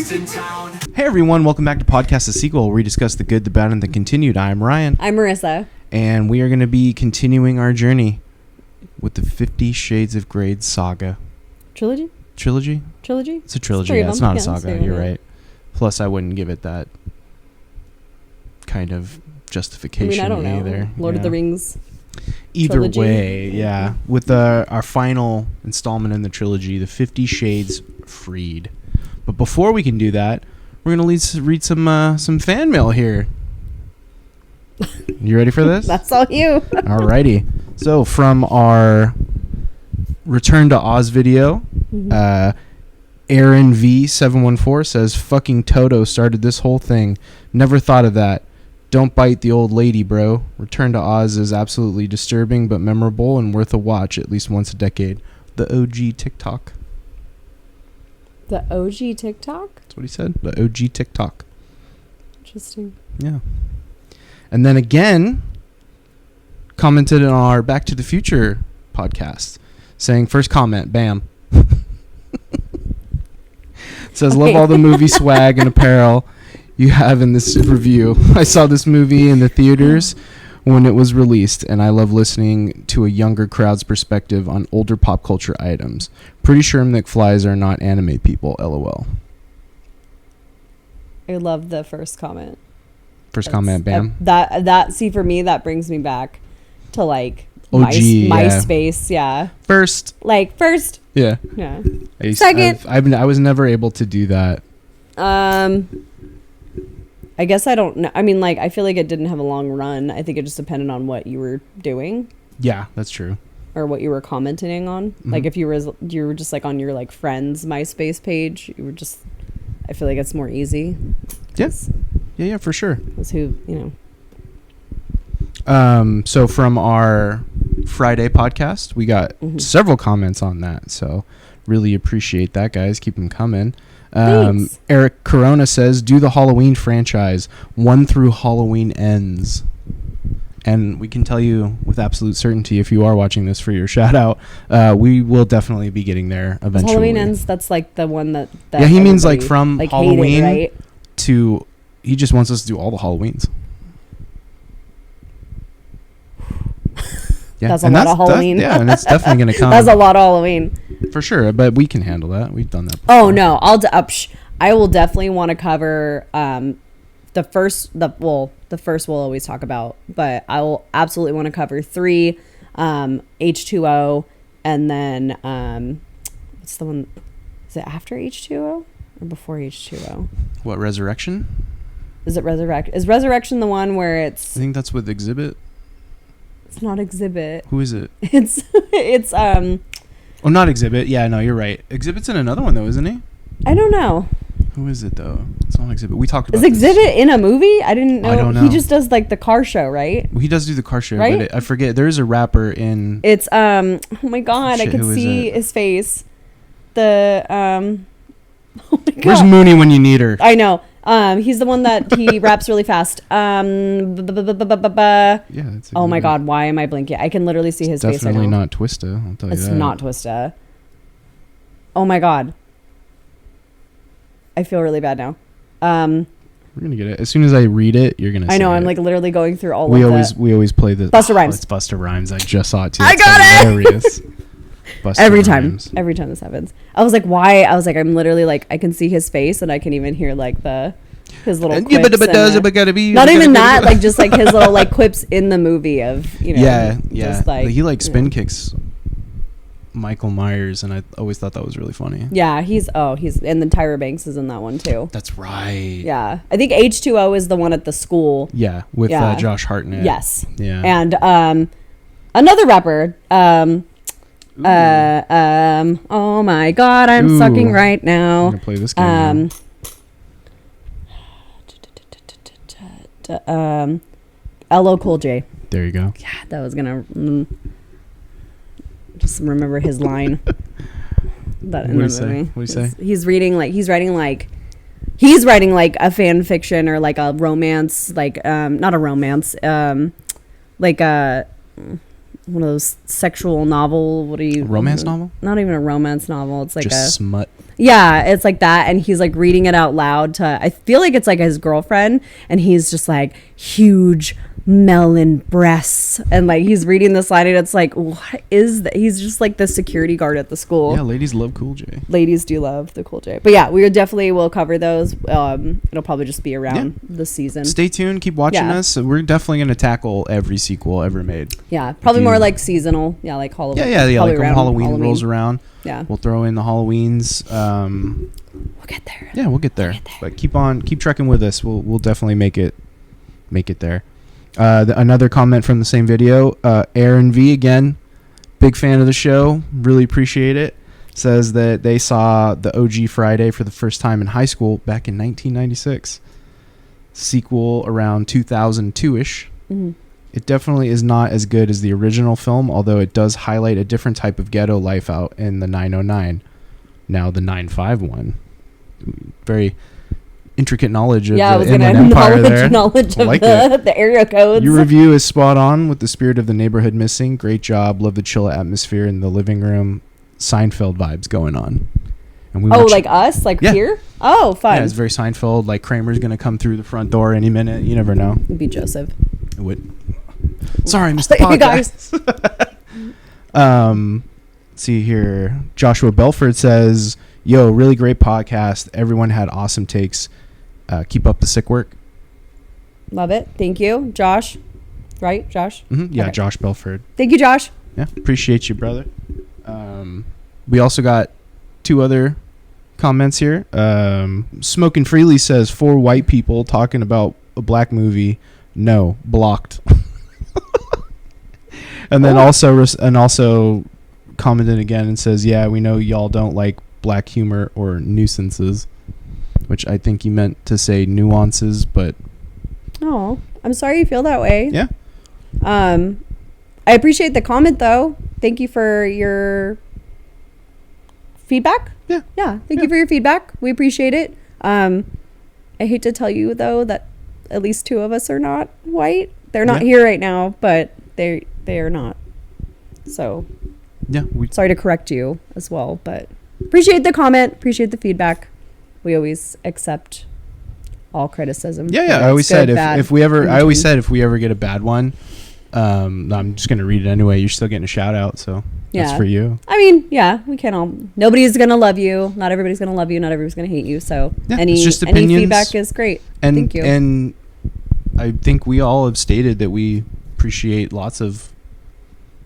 Hey everyone, welcome back to Podcast The Sequel, where we discuss the good, the bad, and the continued. I'm Ryan. I'm Marissa. And we are going to be continuing our journey with the 50 Shades of Grey saga. Trilogy? Trilogy? Trilogy? It's a trilogy, yeah. It's not a saga, you're right. Plus, I wouldn't give it that kind of justification I don't either. know. Lord of the Rings. Either trilogy. way, yeah. With our final installment in the trilogy, the 50 Shades Freed. But before we can do that, we're going to read some fan mail here. You ready for this? That's all you. Alrighty. So from our Return to Oz video, Aaron V714 says, "Fucking Toto started this whole thing. Never thought of that. Don't bite the old lady, bro. Return to Oz is absolutely disturbing but memorable and worth a watch at least once a decade." The OG TikTok. The OG TikTok? That's what he said. The OG TikTok. Interesting. Yeah. And then again, commented on our Back to the Future podcast, saying, first comment, bam. Says, love all the movie swag and apparel you have in this review. I saw this movie in the theaters when it was released, and I love listening to a younger crowd's perspective on older pop culture items. Pretty sure McFlies are not anime people, LOL. I love the first comment. Comment, bam. See, for me, that brings me back to like OG, MySpace, yeah. First. Yeah. Yeah. Second. I was never able to do that. I guess I don't know. I mean, like, I feel like it didn't have a long run. I think it just depended on what you were doing. Yeah, that's true. Or what you were commenting on. Mm-hmm. Like, if you were just like on your like friends' MySpace page, you were just. I feel like it's more easy. Yes. Yeah, for sure. That's who, you know. So from our Friday podcast, we got several comments on that. So really appreciate that, guys. Keep them coming. Eric Corona says, do the Halloween franchise 1 through Halloween Ends. And we can tell you with absolute certainty, if you are watching this for your shout out, we will definitely be getting there eventually. Halloween Ends, that's like the one that yeah, he means like from like Halloween hated, right? to, he just wants us to do all the Halloweens. Yeah, that's a lot of Halloween. Yeah, and it's definitely going to come. That's a lot of Halloween. For sure, but we can handle that. We've done that before. Oh, no. I will definitely want to cover the first we'll always talk about, but I will absolutely want to cover 3, H2O, and then what's the one? Is it after H2O or before H2O? What, Resurrection? Is it Resurrection? Is Resurrection the one where it's... I think that's with Exhibit. It's not Exhibit. Who is it? It's Oh, not Exhibit. Yeah, no, you're right. Exhibit's in another one though, isn't he? I don't know. Who is it though? It's not Exhibit. We talked about. Is Exhibit in a movie? I didn't know. I don't know. He just does like the car show, right? Well, he does do the car show, right? but I forget. There is a rapper in. It's oh my god, shit, I can see his face. The oh my god. Where's Mooney when you need her? I know. He's the one that he raps really fast. Yeah. That's oh my god, why am I blinking? I can literally see his face right now. Definitely not Twista. I'll tell you that. It's not Twista. Oh my god. I feel really bad now. We're gonna get it as soon as I read it. You're gonna. I know. I'm it. like literally going through all. We always play the Busta Rhymes. It's Busta Rhymes. I just saw it too. I got hilarious. Busta every Rhymes. time this happens. I was like, why? I was like, I'm literally like, I can see his face and I can even hear like his little quips. Not even that, like just like his little like quips in the movie of, you know. Yeah. Just, like, he like spin kicks Michael Myers, and I always thought that was really funny. Yeah, he's and then Tyra Banks is in that one too. That's right. Yeah, I think H2O is the one at the school. Yeah, with Josh Hartnett. Yes. Yeah. And another rapper. Oh my god, I'm sucking right now. I'm gonna play this game. LL Cool J. There you go. Yeah, that was gonna just remember his line. That in the movie. What do you say? He's writing like a fan fiction or like a romance, like not a romance, like a one of those sexual novel. What do you? Romance novel? Not even a romance novel. It's like just smut. Yeah, it's like that, and he's like reading it out loud to. I feel like it's like his girlfriend, and he's just like huge melon breasts, and like he's reading this line, and it's like, what is that? He's just like the security guard at the school. Yeah, ladies love Cool J. Ladies do love the Cool J. But yeah, we definitely will cover those. It'll probably just be around the season. Stay tuned. Keep watching us. We're definitely going to tackle every sequel ever made. Yeah, probably more like seasonal. Yeah, like Halloween. Yeah. Like when Halloween rolls around. Yeah. We'll throw in the Halloweens. We'll get there. Yeah, we'll get there. But keep trekking with us. We'll definitely make it there. Another comment from the same video, Aaron V again, big fan of the show, really appreciate it. Says that they saw the OG Friday for the first time in high school back in 1996. Sequel around 2002-ish. Mm-hmm. It definitely is not as good as the original film, although it does highlight a different type of ghetto life out in the 909, now the 951. Very intricate knowledge of the Inland Empire there. Knowledge of the area codes. Your review is spot on with the spirit of the neighborhood missing. Great job. Love the chill atmosphere in the living room. Seinfeld vibes going on. And we like us? Like here? Oh, fun. Yeah, it's very Seinfeld. Like Kramer's going to come through the front door any minute. You never know. It'd be Joseph. It would. Sorry, Mr. Podcast. See here. Joshua Belford says, yo, really great podcast. Everyone had awesome takes. Keep up the sick work. Love it. Thank you, Josh. Right, Josh? Mm-hmm. Yeah, okay. Josh Belford. Thank you, Josh. Yeah, appreciate you, brother. We also got 2 other comments here. Smoking Freely says 4 white people talking about a black movie. No, blocked. And then also commented again and says, yeah, we know y'all don't like black humor or nuisances, which I think he meant to say nuances, but oh, I'm sorry you feel that way. Yeah. I appreciate the comment though. Thank you for your feedback. Yeah. Thank you for your feedback. We appreciate it. I hate to tell you though that at least 2 of us are not white. They're not here right now, but they are not. So sorry to correct you as well, but appreciate the comment, appreciate the feedback. We always accept all criticism. Yeah. I always said if we ever get a bad one, I'm just gonna read it anyway. You're still getting a shout out, so that's for you. I mean, we can't all. Nobody's gonna love you. Not everybody's gonna love you. Not everybody's gonna hate you. So any feedback is great. And thank you. And I think we all have stated that we appreciate lots of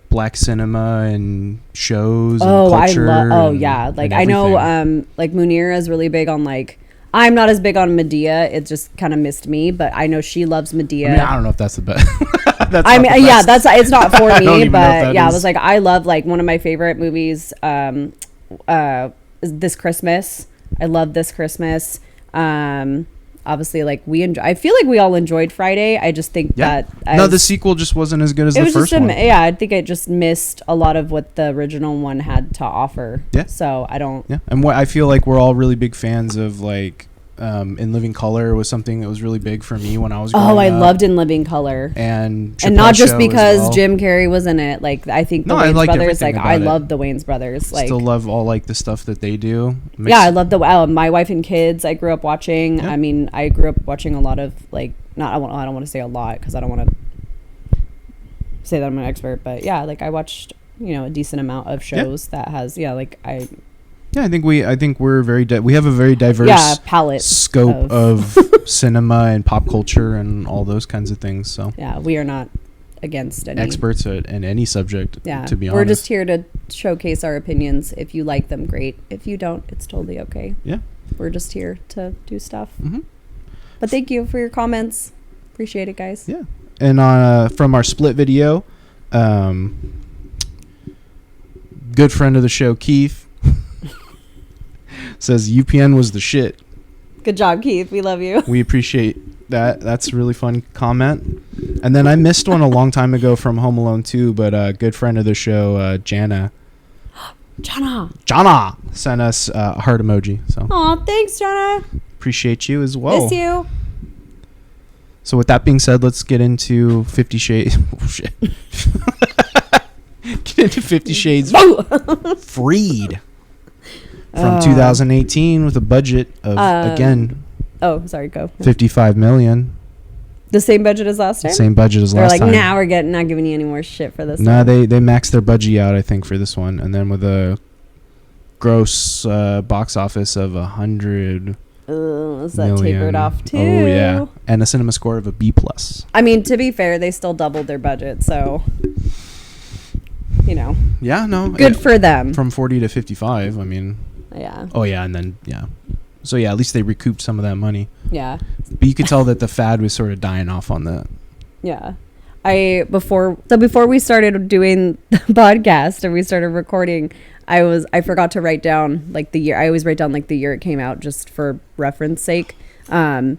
black cinema and shows and culture. Like I know like Munira is really big on like, I'm not as big on Medea. It just kind of missed me, but I know she loves Medea. I mean, I don't know if that's the best. It's not for me, but I was like, I love like one of my favorite movies is This Christmas. I love This Christmas. Obviously, like I feel like we all enjoyed Friday. I just think that the sequel just wasn't as good as the first one. I think it just missed a lot of what the original one had to offer. Yeah. So I don't. Yeah, and what I feel like we're all really big fans of like In Living Color was something that was really big for me when I was growing up. I loved In Living Color. And not just because Jim Carrey was in it. Like I think the Wayans brothers. Like I love the Wayans brothers. Like still love all like the stuff that they do. I love My Wife and Kids. I grew up watching. Yeah. I mean, I grew up watching a lot of like I don't want to say a lot because I don't want to say that I'm an expert, but like I watched a decent amount of shows that has I think we're very we have a very diverse palette scope of cinema and pop culture and all those kinds of things. So we are not against any experts in any subject. To be honest, we're just here to showcase our opinions. If you like them, great. If you don't, it's totally okay. Yeah, we're just here to do stuff. Mm-hmm. But thank you for your comments. Appreciate it, guys. Yeah, and from our split video, good friend of the show, Keith. Says UPN was the shit. Good job, Keith. We love you. We appreciate that. That's a really fun comment. And then I missed one a long time ago from Home Alone 2, but a good friend of the show, Jana sent us a heart emoji. So. Aw, thanks, Jana. Appreciate you as well. Miss you. So with that being said, let's get into 50 Shades. Oh, shit. Get into 50 Shades Freed. from 2018 with a budget of again. Oh, sorry, go. 55 million. The same budget as last time? Same budget as last time. They're like, nah, we're not giving you any more shit for this. Nah, they maxed their budget out, I think, for this one, and then with a gross box office of 100 is that million. tapered off too? Oh yeah, and a cinema score of a B+. I mean, to be fair, they still doubled their budget, so you know. Yeah, no. Good for them. From 40 to 55. I mean. Yeah. Oh yeah, and then yeah. So yeah, at least they recouped some of that money. Yeah. But you could tell that the fad was sort of dying off on that. Yeah. Before we started doing the podcast and we started recording, I forgot to write down like the year. I always write down like the year it came out just for reference sake. And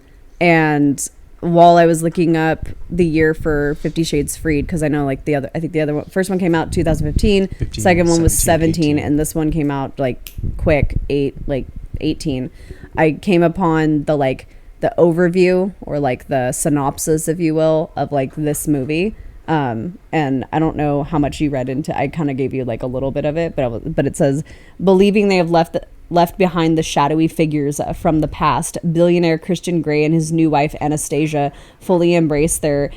while I was looking up the year for 50 Shades Freed, because I know like the other one, first one came out 2015, 15, second one was 17, 18. and this one came out like quick 18. I came upon the overview or like the synopsis, if you will, of like this movie. And I don't know how much you read into. I kind of gave you like a little bit of it, but it says, believing they have left behind the shadowy figures from the past, billionaire Christian Grey and his new wife Anastasia fully embrace their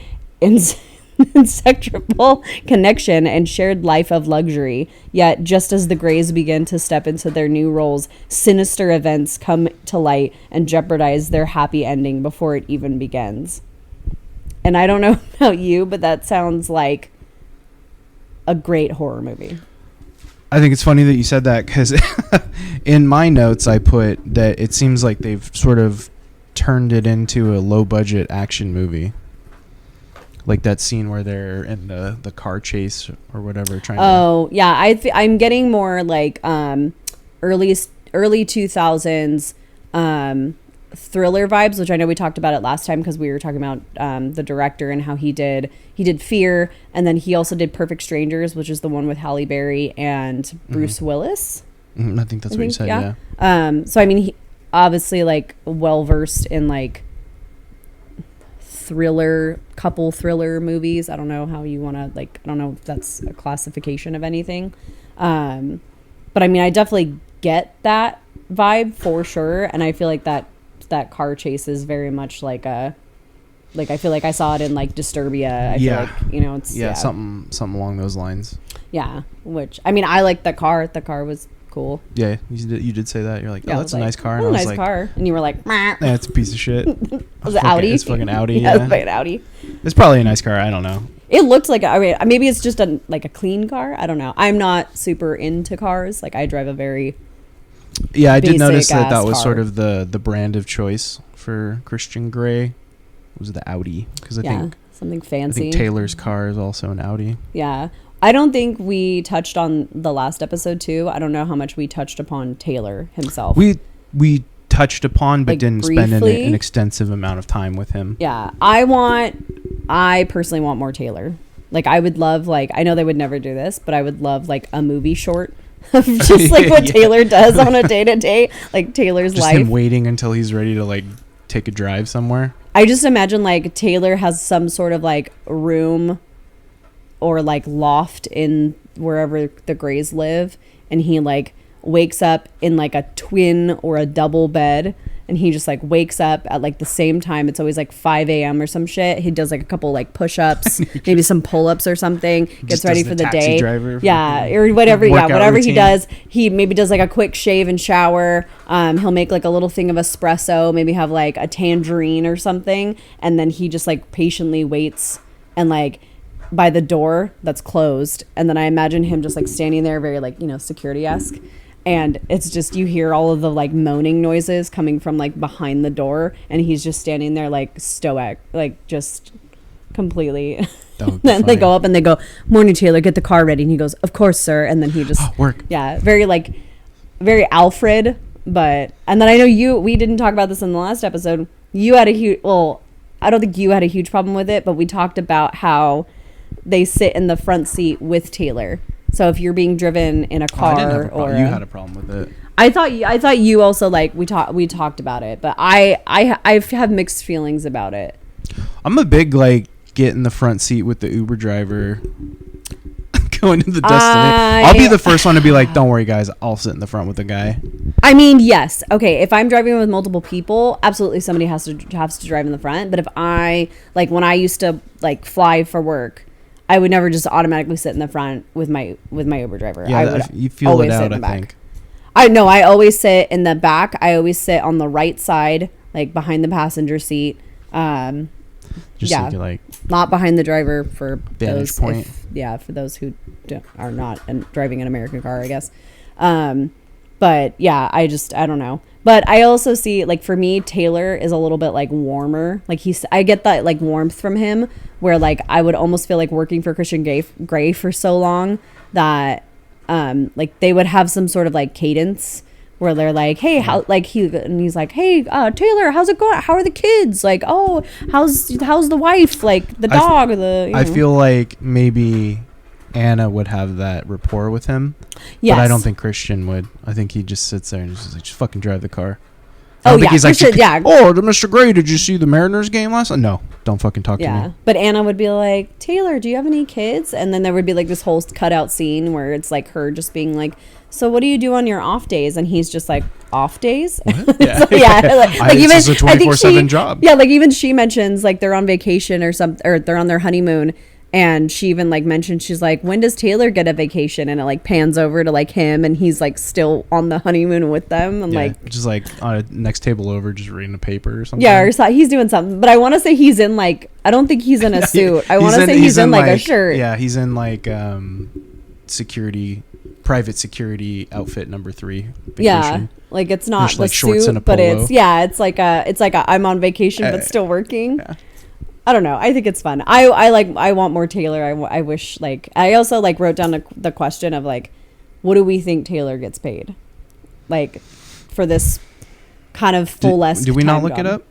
inseparable connection and shared life of luxury. Yet, just as the Greys begin to step into their new roles, sinister events come to light and jeopardize their happy ending before it even begins. And I don't know about you, but that sounds like a great horror movie. I think it's funny that you said that, because in my notes I put that it seems like they've sort of turned it into a low-budget action movie. Like that scene where they're in the car chase or whatever. Yeah. I'm getting more like early 2000s thriller vibes, which I know we talked about it last time because we were talking about the director and how he did Fear, and then he also did Perfect Strangers, which is the one with Halle Berry and Bruce Willis. I think that's what you said. Yeah. So I mean, he obviously like well versed in like couple thriller movies. I don't know how you want to I don't know if that's a classification of anything. But I mean, I definitely get that vibe for sure. And I feel like that car chase is very much like I feel like I saw it in like Disturbia. I feel like, it's something along those lines. Yeah. Which, I mean, I like the car. The car was cool. Yeah. You did say that. You're like, oh, that's a nice car. And I was like, car. And you were like, yeah, it's a piece of shit. Was it Audi? It's fucking Audi. Yeah, it's an Audi. It's probably a nice car. I don't know. It looked like, I mean, maybe it's just a clean car. I don't know. I'm not super into cars. Like, I drive a very I did notice that was car. sort of the brand of choice for Christian Grey. Was the Audi, because I think something fancy. I think Taylor's car is also an Audi. Yeah. I don't think we touched on the last episode too. I don't know how much we touched upon Taylor himself. We touched upon, but like didn't spend an extensive amount of time with him. Yeah. I personally want more Taylor. Like, I would love, I know they would never do this, but I would love a movie short of just what Taylor does on a day-to-day, like Taylor's life. Just him waiting until he's ready to take a drive somewhere. I just imagine Taylor has some sort of room or loft in wherever the Greys live, and he wakes up in a twin or a double bed, and he just wakes up at the same time. It's always 5 a.m. or some shit. He does a couple push-ups, maybe some pull-ups or something, gets ready for the day. Or whatever. Yeah, whatever routine. He does. He maybe does a quick shave and shower. He'll make a little thing of espresso, maybe have a tangerine or something, and then he just patiently waits and by the door that's closed, and then I imagine him just standing there very security-esque. And it's just, you hear all of the moaning noises coming from behind the door, and he's just standing there stoic, just completely. Then they go up and they go, "Morning, Taylor, get the car ready." And he goes, "Of course, sir." And then he just work. Yeah, very very Alfred. But and then I know we didn't talk about this in the last episode. You had a huge, I don't think you had a huge problem with it, but we talked about how they sit in the front seat with Taylor. So if you're being driven in a car, I didn't have a problem. You had a problem with it. I thought you also we talked about it, but I have mixed feelings about it. I'm a big get in the front seat with the Uber driver going to the destination. I'll be the first one to be "Don't worry, guys, I'll sit in the front with the guy." I mean, yes. Okay, if I'm driving with multiple people, absolutely somebody has to drive in the front. But if I like when I used to like fly for work, I would never just automatically sit in the front with my Uber driver. Yeah, I would you feel it out, I think. I know. I always sit in the back. I always sit on the right side, like behind the passenger seat. Just yeah, so you like not behind the driver for vantage those. point. For those who are not driving an American car, I guess. But yeah, I don't know. But I also see, like, for me, Taylor is a little bit like warmer. Like I get that like warmth from him where like I would almost feel like working for Christian Grey for so long that like they would have some sort of like cadence where they're like, hey, how, like he's like, hey, Taylor, how's it going? How are the kids? Like, oh, how's the wife? Like the dog? I feel like maybe Anna would have that rapport with him. Yes. But I don't think Christian would. I think he just sits there and just like, just fucking drive the car. Oh, yeah. He's like, oh, Mr. Gray, did you see the Mariners game last night? No, don't fucking talk to me. But Anna would be like, Taylor, do you have any kids? And then there would be like this whole cutout scene where it's like her just being like, so what do you do on your off days? And he's just like, off days? Yeah. So, yeah. Like even, it's a 24/7 job. Yeah, like even she mentions like they're on vacation or something, or they're on their honeymoon. And she even like mentioned, she's like, when does Taylor get a vacation? And it like pans over to like him and he's like still on the honeymoon with them. And like, just like on a next table over, just reading a paper or something. Yeah, or he's doing something. But I want to say he's in like, I don't think he's in a suit. I want to say he's in like a shirt. Yeah, he's in like private security outfit number 3. Vacation. Yeah, like it's not the like shorts suit, and a but polo. it's like a I'm on vacation but still working. Yeah. I don't know. I think it's fun. I want more Taylor. I wish like I also like wrote down the question of like, what do we think Taylor gets paid, like for this kind of full-esque. Did we not look it up?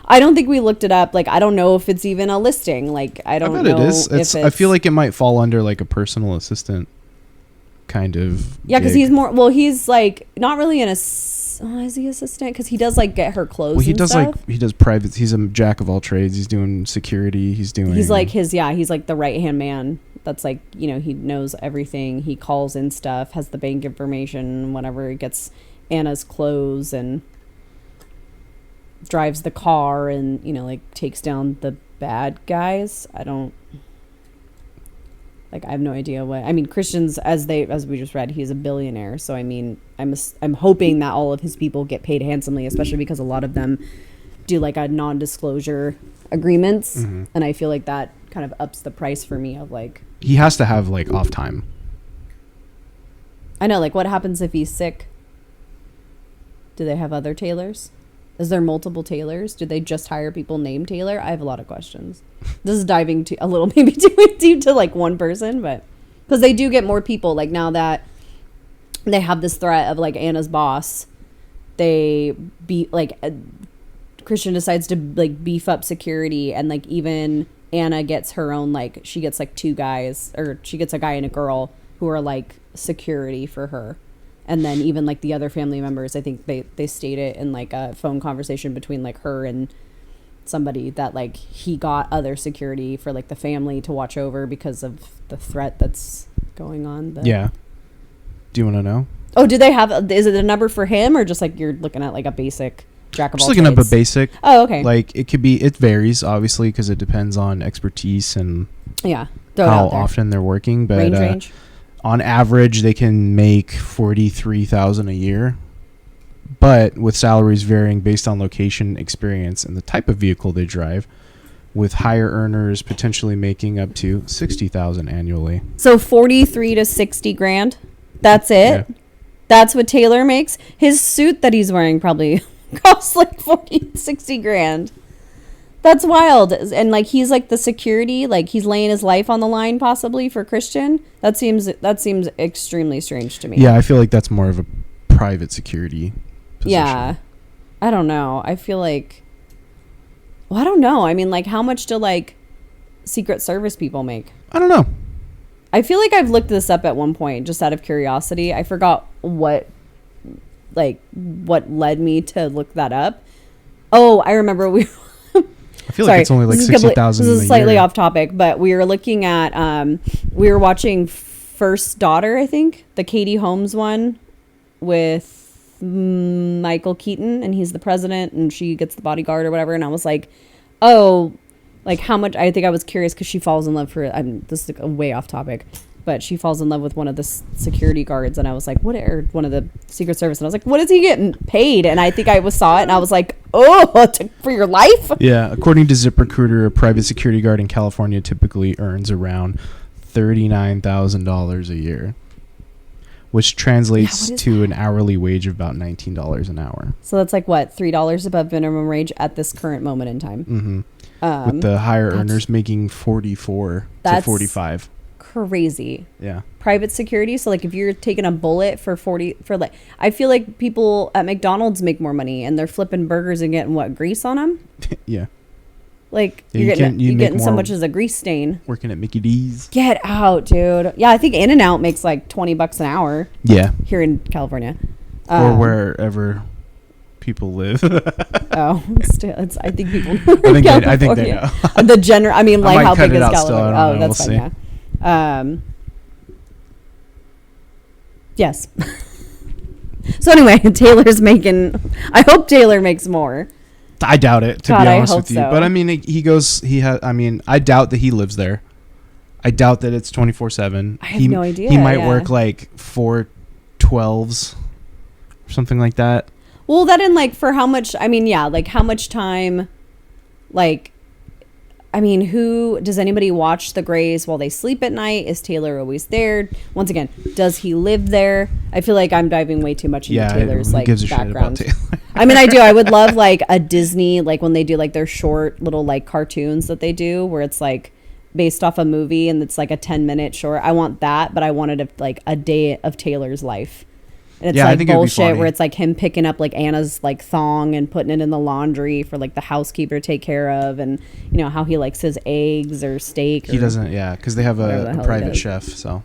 I don't think we looked it up. Like I don't know if it's even a listing. Like I don't know. It is. I feel like it might fall under like a personal assistant kind of. Yeah, because he's more. Well, he's like not really is he assistant? Because he does like get her clothes. Well, he does stuff. like he does private. He's a jack of all trades. He's doing security. He's like he's like the right hand man. That's like, you know, he knows everything. He calls in stuff, has the bank information, whenever he gets Anna's clothes and drives the car and, you know, like takes down the bad guys. I have no idea what. I mean, Christian's as we just read, he's a billionaire. So I mean, I'm hoping that all of his people get paid handsomely, especially because a lot of them do like a non-disclosure agreements, and I feel like that kind of ups the price for me of like. He has to have like off time. I know, like what happens if he's sick? Do they have other tailors? Is there multiple tailors? Do they just hire people named Taylor? I have a lot of questions. This is diving a little maybe too deep to like one person, but because they do get more people. Like now that they have this threat of like Anna's boss, Christian decides to like beef up security, and like even Anna gets her own, like she gets like 2 guys, or she gets a guy and a girl who are like security for her. And then even like the other family members, I think they state it in like a phone conversation between like her and somebody that like he got other security for like the family to watch over because of the threat that's going on. Yeah. Do you want to know? Oh, do they have, is it a number for him or just like you're looking at like a basic jack of all trades? Just looking up a basic. Oh, okay. Like it varies obviously because it depends on expertise and how often they're working. But range. On average, they can make $43,000 a year, but with salaries varying based on location, experience, and the type of vehicle they drive, with higher earners potentially making up to $60,000 annually. So 43 to 60 grand. That's it. Yeah. That's what Taylor makes. His suit that he's wearing probably costs like 40, 60 grand. That's wild. And like he's like the security, like he's laying his life on the line possibly for Christian. That seems extremely strange to me. Yeah, I feel like that's more of a private security position. Yeah. I don't know. I feel like, well, I don't know. I mean, like how much do like Secret Service people make? I don't know. I feel like I've looked this up at one point just out of curiosity. I forgot what led me to look that up. Oh, I remember I feel like it's only like 60,000. This is slightly off topic, but we were looking at we were watching First Daughter, I think, the Katie Holmes one with Michael Keaton, and he's the president, and she gets the bodyguard or whatever. And I was like, oh, like how much? I think I was curious because she falls in love for. This is way off topic, but she falls in love with one of the security guards, and I was like, what? Or one of the Secret Service, and I was like, what is he getting paid? And I think I saw it, and I was like, oh, for your life? Yeah, according to ZipRecruiter, a private security guard in California typically earns around $39,000 a year, which translates to an hourly wage of about $19 an hour. So that's like what, $3 above minimum wage at this current moment in time. Mm-hmm. With the higher earners making 44 to 45. Crazy. Yeah. Private security. So like if you're taking a bullet for 40 for like, I feel like people at McDonald's make more money and they're flipping burgers and getting what, grease on them? Yeah. Like you're getting so much as a grease stain. Working at Mickey D's. Get out, dude. Yeah, I think In-N-Out makes like $20 an hour. Yeah. Here in California. Or wherever people live. Oh, I think people. I think they know. The general. I mean, like how big is California? Oh, that's we'll fine. Yeah. Yes. So anyway, Taylor's making. I hope Taylor makes more. I doubt it, to be honest with you. So. But I mean, I doubt that he lives there. I doubt that it's 24/7. I have no idea. He might work like 4 12s or something like that. Well, that in like for how much? I mean, yeah, like how much time? Like, I mean, who does anybody watch the Grays while they sleep at night? Is Taylor always there? Once again, does he live there? I feel like I'm diving way too much into Taylor's like background. I mean, I do. I would love like a Disney, like when they do like their short little like cartoons that they do, where it's like based off a movie and it's like a 10-minute short. I want that, but I wanted like a day of Taylor's life. And it's like bullshit where it's like him picking up like Anna's like thong and putting it in the laundry for like the housekeeper to take care of, and you know how he likes his eggs or steak. He doesn't, yeah, because they have a private chef. So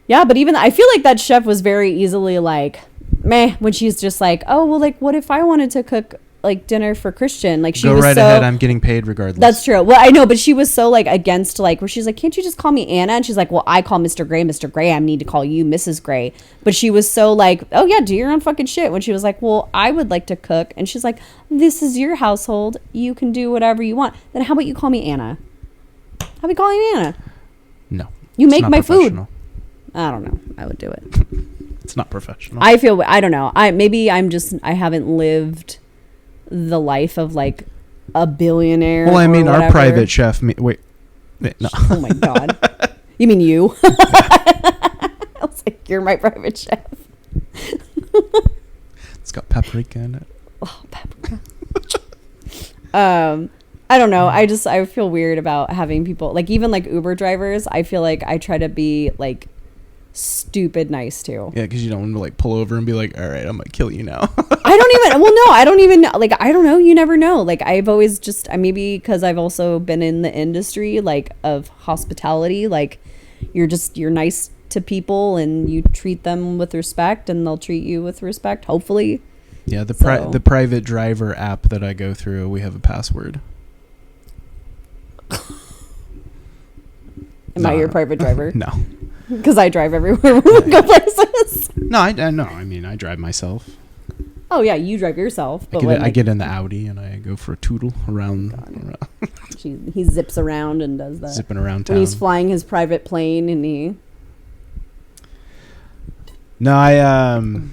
yeah, but even I feel like that chef was very easily like meh when she's just like, oh well, like what if I wanted to cook like dinner for Christian? Like she go was right ahead. I'm getting paid regardless. That's true. Well, I know, but she was so like against like where she's like, can't you just call me Anna? And she's like, well, I call Mr. Gray. I need to call you Mrs. Gray. But she was so like, oh yeah, do your own fucking shit. When she was like, well, I would like to cook, and she's like, this is your household. You can do whatever you want. Then how about you call me Anna? How about you call me Anna? No. You make my food. I don't know. I would do it. It's not professional. I don't know. I haven't lived the life of like a billionaire. Well, I mean, our private chef. Wait, no. Oh my god, you mean you? I was like, you're my private chef. It's got paprika in it. Oh, paprika. I don't know. I feel weird about having people like even like Uber drivers. I feel like I try to be like stupid nice too. Yeah, because you don't want to like pull over and be like, all right, I'm gonna kill you now. I don't even know. Like, I don't know. You never know. Like, I've always just, maybe because I've also been in the industry, like, of hospitality. Like, you're nice to people and you treat them with respect and they'll treat you with respect, hopefully. Yeah, the private driver app that I go through, we have a password. Am I your private driver? No. Because I drive everywhere when we go places. No, I mean, I drive myself. Oh yeah, you drive yourself. But I get in the Audi and I go for a tootle around. He zips around and does that. Zipping around town. When he's flying his private plane and he. No,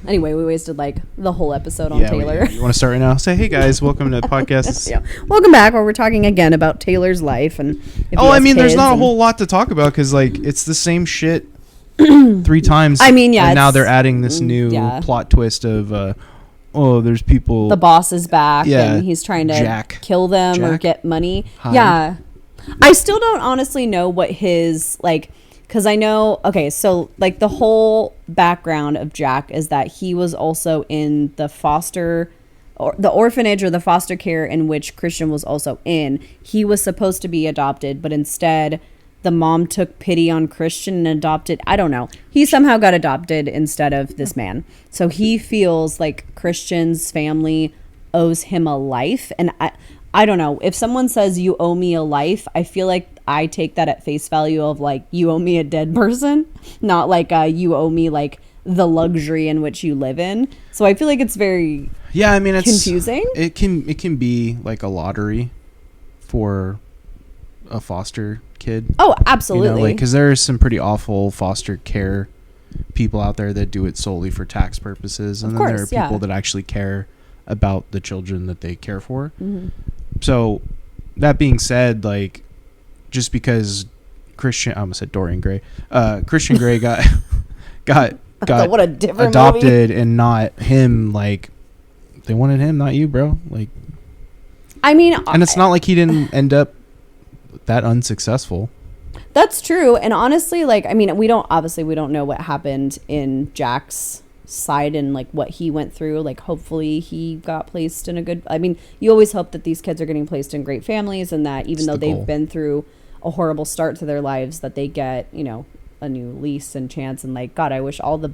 Anyway, we wasted like the whole episode on Taylor. You want to start right now? Say, hey guys, welcome to the podcast. Yeah, welcome back. Where we're talking again about Taylor's life and. There's not a whole lot to talk about because like it's the same shit 3 times. I mean, yeah. And now they're adding this new plot twist of. There's people. The boss is back and he's trying to kill them or get money. Hi. Yeah. I still don't honestly know what his, like, because I know, okay, so, like, the whole background of Jack is that he was also in the the orphanage or the foster care in which Christian was also in. He was supposed to be adopted, but instead the mom took pity on Christian and adopted. I don't know. He somehow got adopted instead of this man. So he feels like Christian's family owes him a life. And I don't know. If someone says you owe me a life, I feel like I take that at face value of like you owe me a dead person, not like you owe me like the luxury in which you live in. So I feel like it's very it's confusing. It can be like a lottery for a foster kid. Oh, absolutely. Because there are some pretty awful foster care people out there that do it solely for tax purposes, and then there are people that actually care about the children that they care for. Mm-hmm. So that being said, like, just because I almost said Dorian Gray, Christian Grey got what a different adopted movie. and not him. Like, they wanted him, not you, bro. Like, I mean, and it's not like he didn't end up that unsuccessful. That's true. And honestly, like, I mean, we don't know what happened in Jack's side and like what he went through. Like, hopefully he got placed in a good, I mean, you always hope that these kids are getting placed in great families, and that even though they've been through a horrible start to their lives, that they get, a new lease and chance. And like, God, I wish all the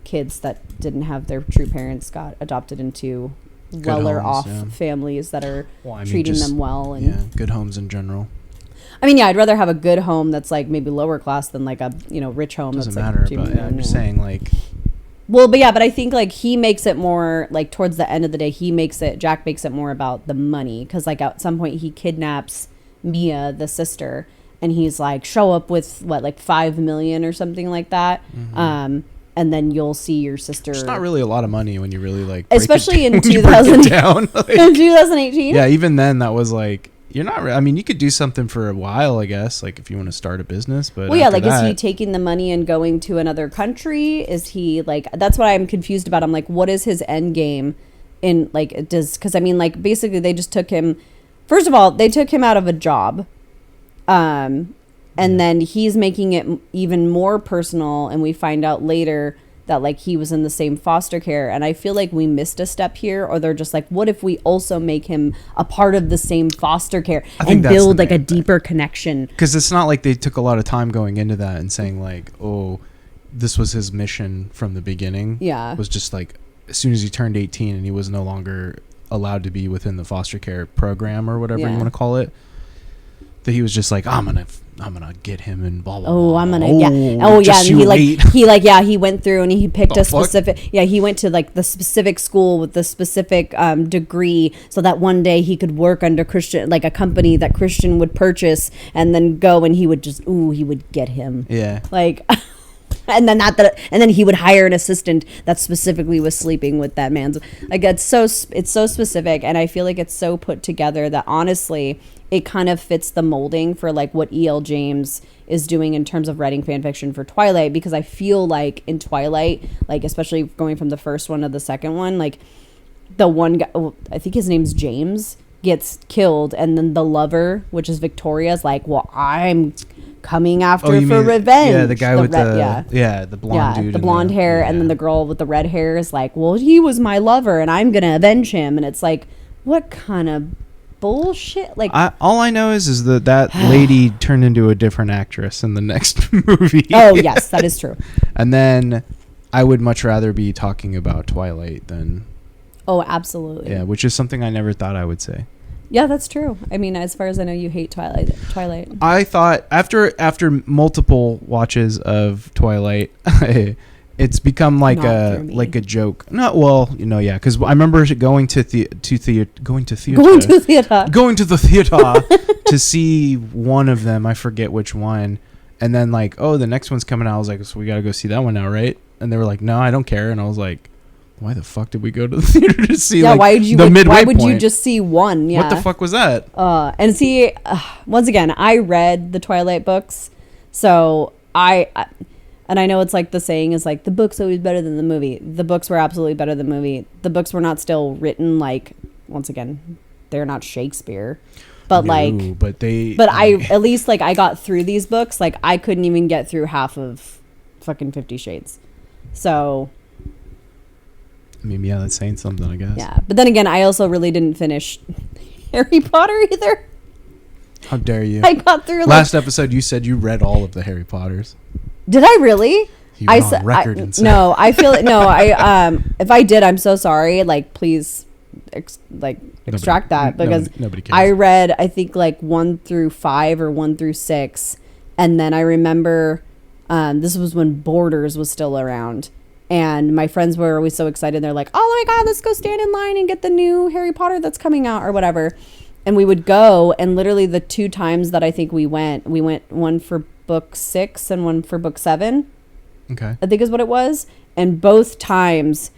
kids that didn't have their true parents got adopted into weller off families that are treating them well. And good homes in general. I mean, I'd rather have a good home that's like maybe lower class than like a, rich home. Doesn't that's matter, like, but I'm just saying, like, well, but I think like he makes it more like towards the end of the day, Jack makes it more about the money. 'Cause like at some point he kidnaps Mia, the sister, and he's like, show up with what, like $5 million or something like that. Mm-hmm. And then you'll see your sister. It's not really a lot of money when you really like, especially in like, 2018. Yeah, even then that was like, you're not. I mean, you could do something for a while, I guess, like if you want to start a business. But is he taking the money and going to another country? Is he like? That's what I'm confused about. I'm like, what is his end game? In like, because I mean, like, basically they just took him. First of all, they took him out of a job. And then he's making it even more personal, and we find out later that like he was in the same foster care, and I feel like we missed a step here, or they're just like, what if we also make him a part of the same foster care and build like a deeper connection? Because it's not like they took a lot of time going into that and saying like, oh, this was his mission from the beginning. Yeah, it was just like as soon as he turned 18 and he was no longer allowed to be within the foster care program or whatever you want to call it, that he was just like, I'm gonna get him and blah blah. Oh, blah. I'm gonna And he went through and he picked a specific. He went to like the specific school with the specific degree, so that one day he could work under Christian, like a company that Christian would purchase, and then go and he would get him. Yeah, like. And then he would hire an assistant that specifically was sleeping with that man's. Like, it's so specific, and I feel like it's so put together that honestly it kind of fits the molding for like what E.L.James is doing in terms of writing fan fiction for Twilight, because I feel like in Twilight, like especially going from the first one to the second one, like the one guy, I think his name's James, gets killed, and then the lover, which is Victoria's, like, well, I'm coming after for revenge. Yeah, the guy with the blonde dude. The blonde hair, and then the girl with the red hair is like, well, he was my lover, and I'm gonna avenge him. And it's like, what kind of bullshit? Like, all I know is that lady turned into a different actress in the next movie. Oh yes, that is true. And then I would much rather be talking about Twilight than. Oh, absolutely. Yeah, which is something I never thought I would say. Yeah, that's true. I mean, as far as I know, you hate Twilight. I thought after multiple watches of Twilight, it's become like a joke. Not well, because I remember going to the theater to see one of them. I forget which one, and then like, oh, the next one's coming out. I was like, so we got to go see that one now, right? And they were like, no, I don't care. And I was like, why the fuck did we go to the theater to see why would you just see one? Yeah. What the fuck was that? And see, once again, I read the Twilight books, so I know it's like the saying is like the book's always better than the movie. The books were absolutely better than the movie. The books were not still written like, once again, they're not Shakespeare. But I at least like I got through these books. Like I couldn't even get through half of fucking 50 Shades. So I mean, yeah, that's saying something, I guess. Yeah, but then again, I also really didn't finish Harry Potter either. How dare you? I got through last episode. You said you read all of the Harry Potters. Did I really? You were on record and said. No, I feel it. No, if I did, I'm so sorry. Like, please, extract that because nobody cares. I read, I think, like 1 through 5 or 1 through 6, and then I remember this was when Borders was still around. And my friends were always so excited. They're like, oh my God, let's go stand in line and get the new Harry Potter that's coming out or whatever. And we would go, and literally the 2 times that I think we went one for book 6 and one for book 7. Okay. I think is what it was. And both times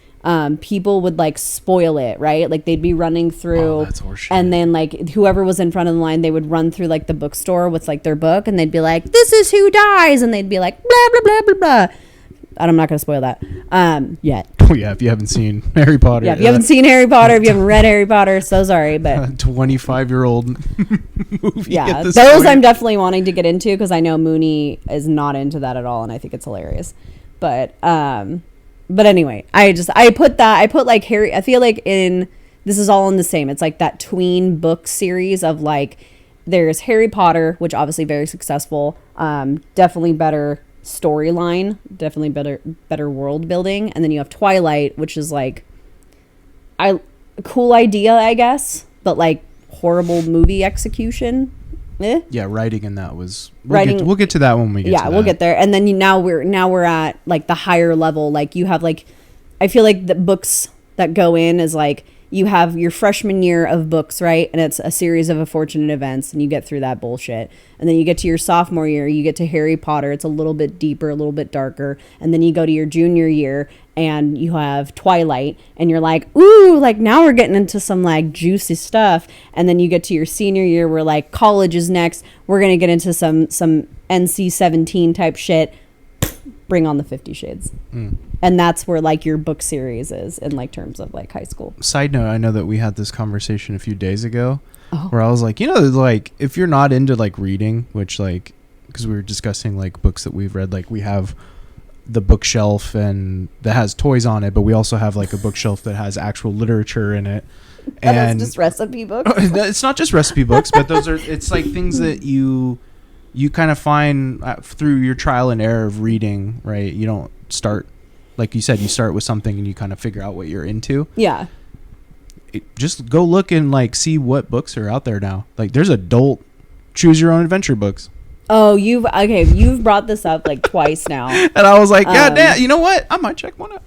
people would like spoil it, right? Like they'd be running through, that's horseshit. and then like whoever was in front of the line, they would run through like the bookstore with like their book, and they'd be like, this is who dies, and they'd be like blah blah blah blah blah. And I'm not gonna spoil that yet. Oh yeah, if you haven't seen Harry Potter. Yeah, if you haven't seen Harry Potter, if you haven't read Harry Potter, so sorry, but 25-year-old movie. yeah, at this those point. I'm definitely wanting to get into because I know Mooney is not into that at all, and I think it's hilarious. But anyway, I put like Harry. I feel like this is all in the same. It's like that tween book series of like there's Harry Potter, which obviously very successful, definitely better storyline, definitely better world building, and then you have Twilight, which is like a cool idea, I guess, but like horrible movie execution. Yeah, writing in that was we'll get to that when we get to that. We'll get there. And then now we're at like the higher level. Like you have like, I feel like the books that go in is like you have your freshman year of books, right? And it's a series of unfortunate events, and you get through that bullshit. And then you get to your sophomore year, you get to Harry Potter. It's a little bit deeper, a little bit darker. And then you go to your junior year and you have Twilight, and you're like, ooh, like now we're getting into some like juicy stuff. And then you get to your senior year where like college is next. We're going to get into some NC-17 type shit. Bring on the 50 Shades. And that's where like your book series is in like terms of like high school. Side note, I know that we had this conversation a few days ago where I was like, like if you're not into like reading, which like, because we were discussing like books that we've read, like we have the bookshelf and that has toys on it, but we also have like a bookshelf that has actual literature in it. And it's just recipe books. It's not just recipe books, but it's like things that you kind of find through your trial and error of reading, right? You don't start, like you said, you start with something and you kind of figure out what you're into. Yeah. Just go look and like see what books are out there now. Like there's adult choose your own adventure books. Oh, you've brought this up like twice now. And I was like, yeah, damn, you know what? I might check one out.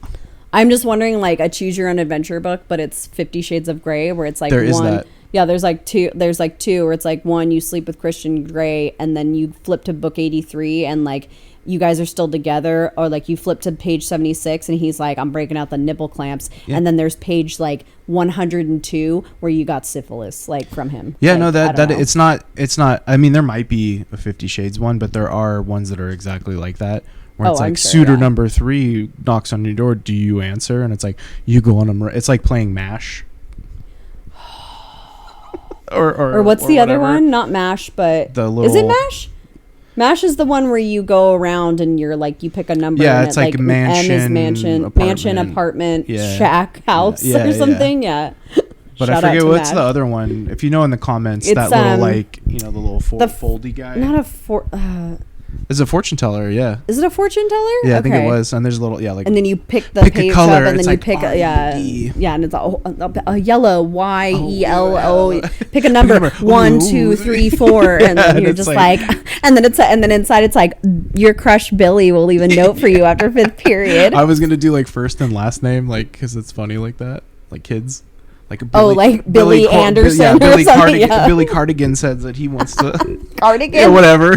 I'm just wondering like a choose your own adventure book, but it's 50 Shades of Grey where it's like there one. Is that. Yeah, there's like two where it's like one, you sleep with Christian Grey, and then you flip to book 83 and like you guys are still together, or like you flip to page 76 and he's like, I'm breaking out the nipple clamps. Yeah. And then there's page like 102 where you got syphilis like from him. Yeah, like, no, that it's not, I mean, there might be a 50 Shades one, but there are ones that are exactly like that. Where it's like suitor number 3 knocks on your door. Do you answer? And it's like, you go on them. It's like playing MASH. or what's the other one? Not MASH, but is it MASH? MASH is the one where you go around and you're like, you pick a number. Yeah, and it's like mansion, M is mansion, apartment, yeah. shack, house, or something. Yeah. But I forget what's the other one. If you know in the comments, it's, that little like, the little foldy guy. Not a It's a fortune teller, yeah. Is it a fortune teller? Yeah, I think it was. And there's a little, like. And then you pick the page color, up, and then you like pick and it's a yellow YELO. Pick a number 1, 2, 3, 4, and then you're just like, and then inside it's like your crush Billy will leave a note for you after 5th period. I was gonna do like first and last name, like because it's funny like that, like kids. Like Billy Anderson. Billy Cardigan says that he wants to Cardigan or whatever.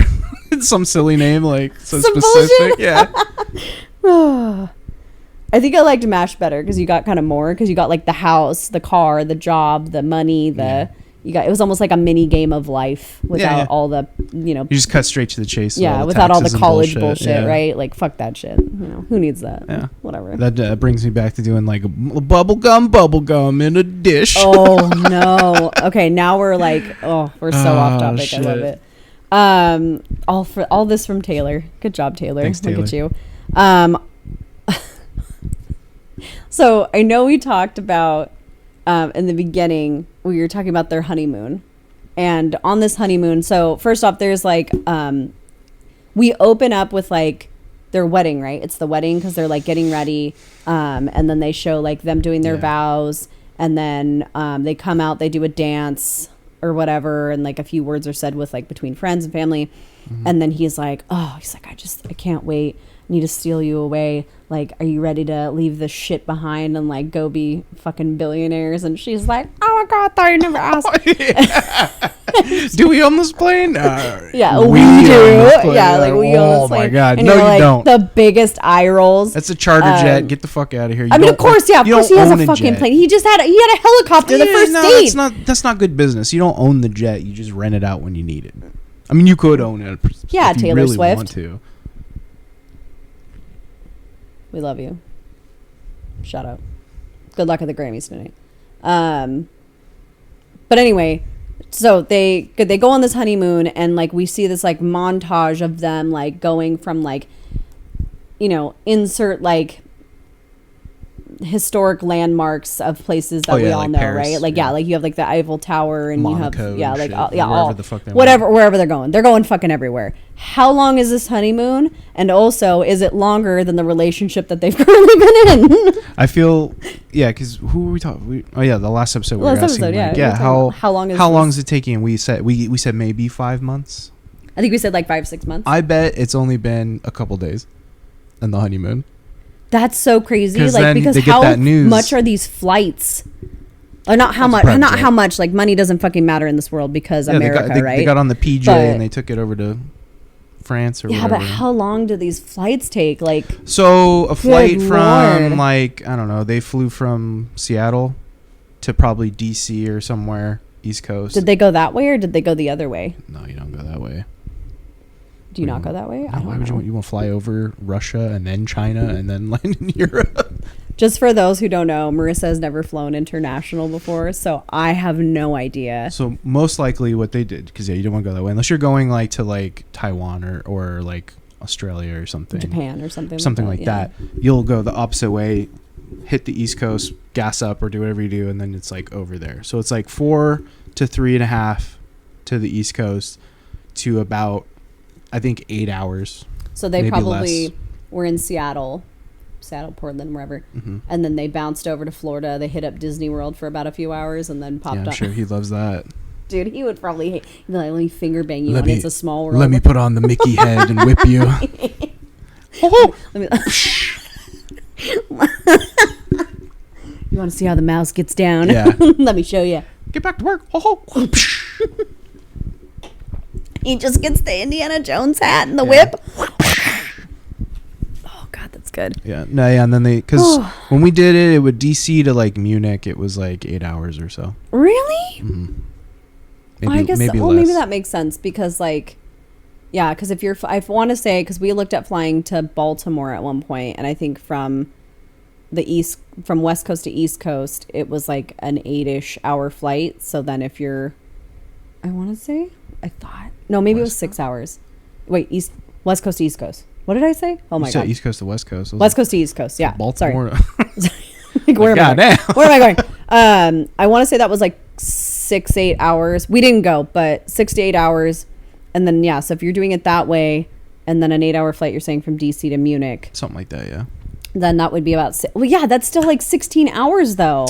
Some silly name, like so some specific. Yeah. I think I liked MASH better because you got kind of more because you got like the house, the car, the job, the money, it was almost like a mini game of life without all the You just cut straight to the chase. Without all the college bullshit, right? Like fuck that shit. Who needs that? Yeah, whatever. That brings me back to doing like bubble gum in a dish. Oh no. Okay, now we're like, we're so off topic. Shit. I love it. All this from Taylor. Good job, Taylor. Thanks, Taylor. Look at you. So I know we talked about in the beginning we were talking about their honeymoon, and on this honeymoon. So first off, there's like we open up with like their wedding, right? It's the wedding because they're like getting ready, and then they show like them doing their vows, and then they come out, they do a dance. or whatever, and like a few words are said with like between friends and family, and then he's like, I can't wait. I need to steal you away. Like, are you ready to leave this shit behind and like go be fucking billionaires? And she's like, oh my god, I thought you never asked. Do we own this plane? Yeah, we do. Yeah, like we own this plane. Oh my god, and no, like, you don't. The biggest eye rolls. That's a charter jet. Get the fuck out of here. I mean, of course, yeah, of course he has a fucking plane. He had a helicopter the first date. That's not good business. You don't own the jet. You just rent it out when you need it. I mean, you could own it. Yeah, if you Taylor really Swift. Want to. We love you. Shout out. Good luck at the Grammys tonight. But anyway, so they go on this honeymoon, and like we see this like montage of them like going from like, you know, insert like historic landmarks of places that we all like know, Paris, right? Like like you have like the Eiffel Tower, and Monaco, you have like all the fuck wherever they're going. They're going fucking everywhere. How long is this honeymoon? And also, is it longer than the relationship that they've currently been in? I feel because who were we talking? The last episode. How long is it taking? We said maybe 5 months. I think we said like 5-6 months. I bet it's only been a couple days in the honeymoon. That's so crazy. Like, because how much are these flights? Or not how much? Not how much. Like, money doesn't fucking matter in this world because America, right? They got on the PJ and they took it over to France or whatever. Yeah, but how long do these flights take? Like, so a flight from like, I don't know, they flew from Seattle to probably DC or somewhere East Coast. Did they go that way or did they go the other way? No, you don't go that way. Do you not go that way? No, why would you want to fly over Russia and then China and then land in Europe? Just for those who don't know, Marissa has never flown international before, so I have no idea. So most likely what they did, because you don't want to go that way unless you're going like to like Taiwan or like Australia or something, Japan or something like that. You'll go the opposite way, hit the East Coast, gas up or do whatever you do, and then it's like over there. So it's like 4 to 3.5 to the East Coast to about, I think, 8 hours. So they probably were in Seattle, Portland, wherever, and then they bounced over to Florida. They hit up Disney World for about a few hours and then popped up. I'm sure he loves that. Dude, he would probably hate. He'd like, let me finger bang you, and it's a small world. Let me put on the Mickey head and whip you. You want to see how the mouse gets down? Yeah. Let me show you. Get back to work. He just gets the Indiana Jones hat and the whip. Oh God, that's good. Yeah, no, yeah, and then because when we did it would DC to like Munich, it was like 8 hours or so. Really? Mm-hmm. I guess. Maybe maybe that makes sense because like, yeah, because if you're, I want to say, because we looked at flying to Baltimore at one point, and I think from West Coast to East Coast, it was like an 8-ish hour flight. So then if you're, I want to say, I thought, no, maybe it was 6 hours. Wait, West Coast to East Coast. What did I say? Oh my God. East Coast to West Coast. West Coast to East Coast. Yeah. Baltimore. Sorry. Like, where am I going? I want to say that was like 6-8 hours. We didn't go, but 6 to 8 hours. And then, yeah. So if you're doing it that way, and then an 8-hour flight, you're saying from DC to Munich. Something like that. Yeah. Then that would be about, well, yeah, that's still like 16 hours though.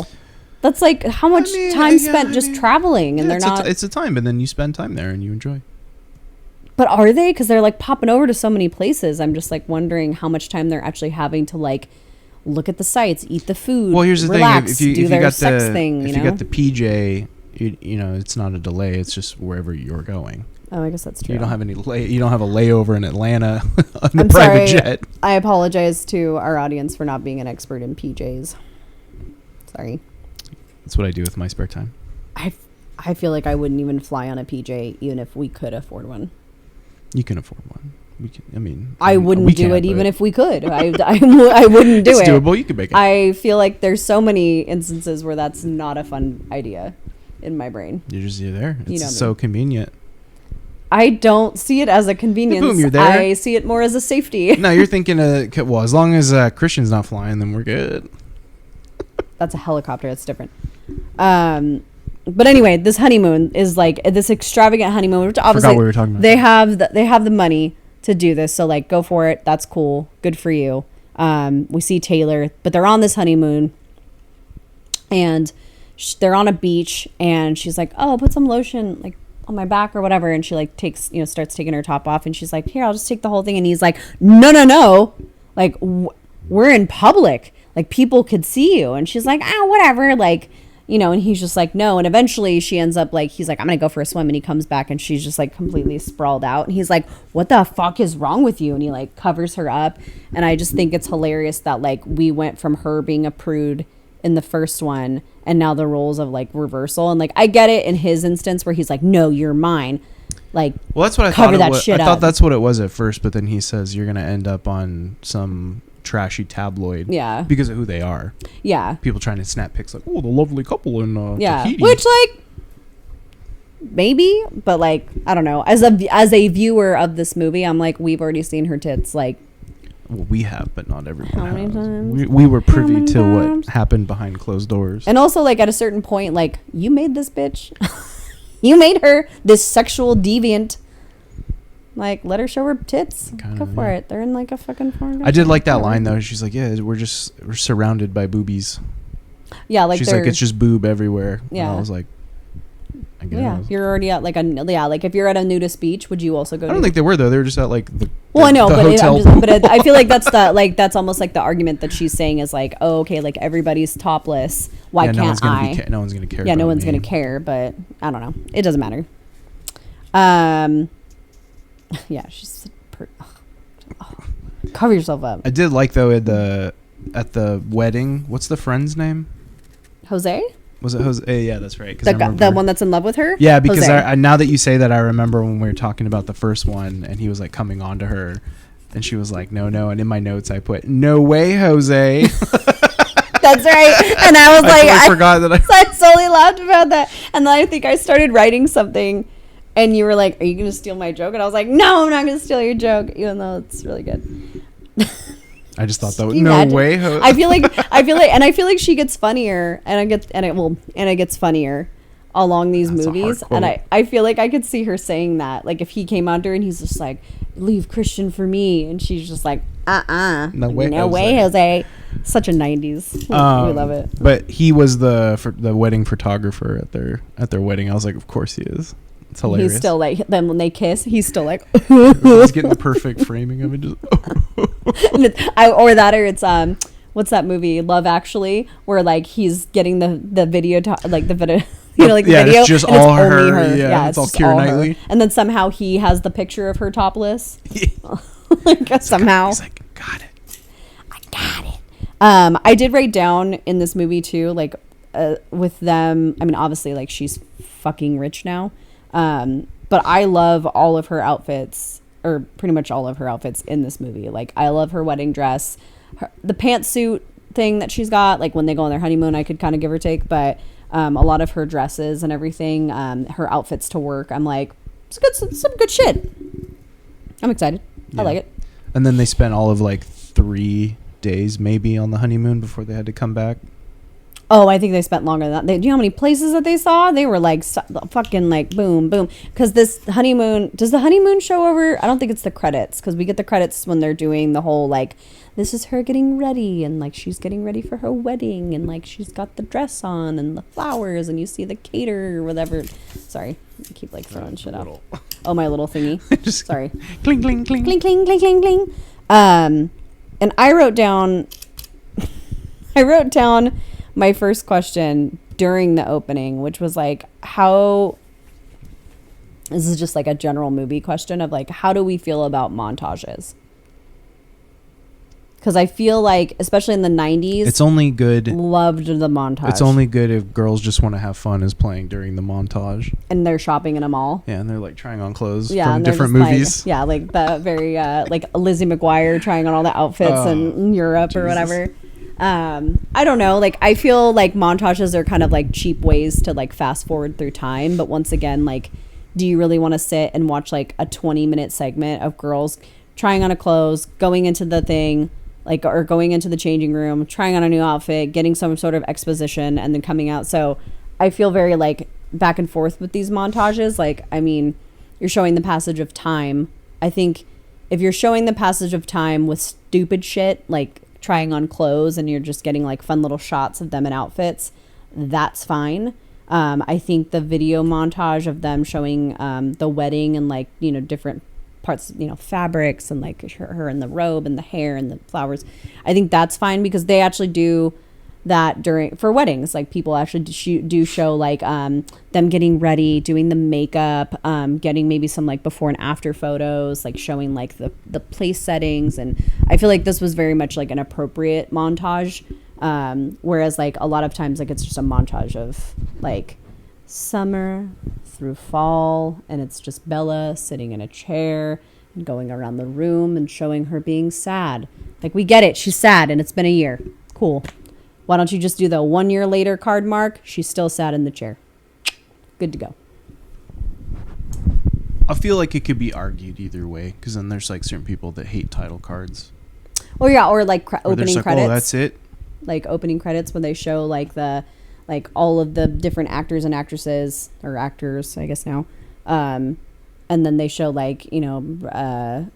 That's like how much time spent just traveling, and they're not. It's a time, and then you spend time there and you enjoy. But are they? Because they're like popping over to so many places. I'm just like wondering how much time they're actually having to like look at the sights, eat the food. Well, here's the thing: if you got the PJ, you know, it's not a delay. It's just wherever you're going. Oh, I guess that's true. You don't have you don't have a layover in Atlanta on the private jet. I apologize to our audience for not being an expert in PJs. Sorry. That's what I do with my spare time. I feel like I wouldn't even fly on a PJ even if we could afford one. You can afford one. We can. I mean, I wouldn't do it even if we could. I wouldn't do it. It's doable. You can make it. I feel like there's so many instances where that's not a fun idea in my brain. You're there. It's so convenient. I don't see it as a convenience. Boom, you're there. I see it more as a safety. No, you're thinking, well, as long as Christian's not flying, then we're good. That's a helicopter. That's different. But anyway, this honeymoon is like this extravagant honeymoon, which obviously forgot what we were talking about. They have the money to do this. So like, go for it. That's cool. Good for you. We see Taylor, but they're on this honeymoon, and they're on a beach, and she's like, oh, put some lotion like on my back or whatever, and she like takes, you know, starts taking her top off, and she's like, here, I'll just take the whole thing, and he's like, no, like we're in public, like people could see you, and she's like, whatever, like, you know, and he's just like, no. And eventually she ends up like, he's like, I'm gonna go for a swim, and he comes back and she's just like completely sprawled out, and he's like, what the fuck is wrong with you? And he like covers her up. And I just think it's hilarious that like we went from her being a prude in the first one, and now the roles of like reversal. And like I get it in his instance where he's like, no, you're mine, like, well, that's what I cover thought that it was. shit I thought up. that's what it was at first, but then he says you're gonna end up on some trashy tabloid, because of who they are. People trying to snap pics like, oh, the lovely couple in Tahiti. Which like maybe, but like I don't know, as a viewer of this movie, I'm like, we've already seen her tits, like, well, we have, but not everyone how many has. times? We were privy to times? what happened behind closed doors. And also like at a certain point, like, you made this bitch. You made her this sexual deviant. Like, let her show her tits. Go for it. They're in like a fucking porn. I did like that line though. She's like, yeah, we're surrounded by boobies. Yeah, like she's like, it's just boob everywhere. Yeah. And I was like, I guess. Yeah, you're already at like like if you're at a nudist beach, would you also go? I don't think they were though. They were just at like the. Well, I know, the but hotel. I feel like that's that's almost like the argument that she's saying is like, oh, okay, like everybody's topless. Why can't I? No one's gonna care. Yeah, no one's gonna care. But I don't know. It doesn't matter. Yeah, she's cover yourself up. I did like though at the wedding. What's the friend's name? Jose. Was it Jose? Yeah, that's right. The one that's in love with her. Yeah, because I now that you say that, I remember when we were talking about the first one, and he was like coming on to her, and she was like, no, and in my notes I put, no way, Jose. That's right. And I was like, I forgot that I solely laughed about that, and then I think I started writing something. And you were like, are you going to steal my joke? And I was like, no, I'm not going to steal your joke, even though it's really good. I just thought that was no way. I feel like she gets funnier, and it gets funnier along these movies. And I feel like I could see her saying that. Like if he came under and he's just like, leave Christian for me. And she's just like, no way, Jose. Such a 90s. We love it. But he was the wedding photographer at their wedding. I was like, of course he is. It's hilarious. He's still like, then when they kiss, he's still like, he's getting the perfect framing of it. Just or it's what's that movie, Love Actually, where like he's getting the video like the video, you know, like the video, it's just all her. Yeah, it's all Keira Knightley, and then somehow he has the picture of her topless. Like, somehow he's like, got it. I got it. I did write down in this movie too, like with them. I mean, obviously, like she's fucking rich now. But I love all of her outfits, or pretty much all of her outfits in this movie. Like, I love her wedding dress, the pantsuit thing that she's got. Like, when they go on their honeymoon, I could kind of give or take. But a lot of her dresses and everything, her outfits to work, I'm like, it's some good shit. I'm excited. Yeah. I like it. And then they spent all of like 3 days maybe on the honeymoon before they had to come back. Oh, I think they spent longer than that. Do you know how many places that they saw? They were like fucking like boom, boom. Because this honeymoon, does the honeymoon show over? I don't think it's the credits, because we get the credits when they're doing the whole like, this is her getting ready, and like she's getting ready for her wedding, and like she's got the dress on and the flowers, and you see the caterer or whatever. Sorry, I keep like throwing shit out. Oh, my little thingy. Just sorry. Cling, cling, cling. Cling, cling, cling, cling, cling. And I wrote down my first question during the opening, which was like, this is just like a general movie question of like, how do we feel about montages? Because I feel like, especially in the 90s, it's only good. Loved the montage. It's only good if girls just want to have fun is playing during the montage. And they're shopping in a mall. Yeah, and they're like trying on clothes from from different movies. Like, like the very like Lizzie McGuire trying on all the outfits in Europe or whatever. I don't know. Like, I feel like montages are kind of like cheap ways to like fast forward through time. But once again, like, do you really want to sit and watch like a 20-minute segment of girls trying on a clothes, going into the thing, like, or going into the changing room, trying on a new outfit, getting some sort of exposition, and then coming out? So I feel very like back and forth with these montages. Like, I mean, you're showing the passage of time. I think if you're showing the passage of time with stupid shit, like trying on clothes, and you're just getting like fun little shots of them in outfits, that's fine. I think the video montage of them showing the wedding and like, you know, different parts, you know, fabrics and like her in the robe and the hair and the flowers, I think that's fine because they actually do that for weddings. Like people actually do show like them getting ready, doing the makeup, getting maybe some like before and after photos, like showing like the place settings. And I feel like this was very much like an appropriate montage. Whereas like a lot of times like it's just a montage of like summer through fall, and it's just Bella sitting in a chair and going around the room and showing her being sad. Like, we get it, she's sad and it's been a year. Cool. Why don't you just do the 1 year later card mark? She's still sat in the chair. Good to go. I feel like it could be argued either way, because then there's like certain people that hate title cards. Oh yeah, or like opening like, credits. Oh, that's it. Like opening credits when they show like all of the different actors and actresses, or actors, I guess now, and then they show like, you know,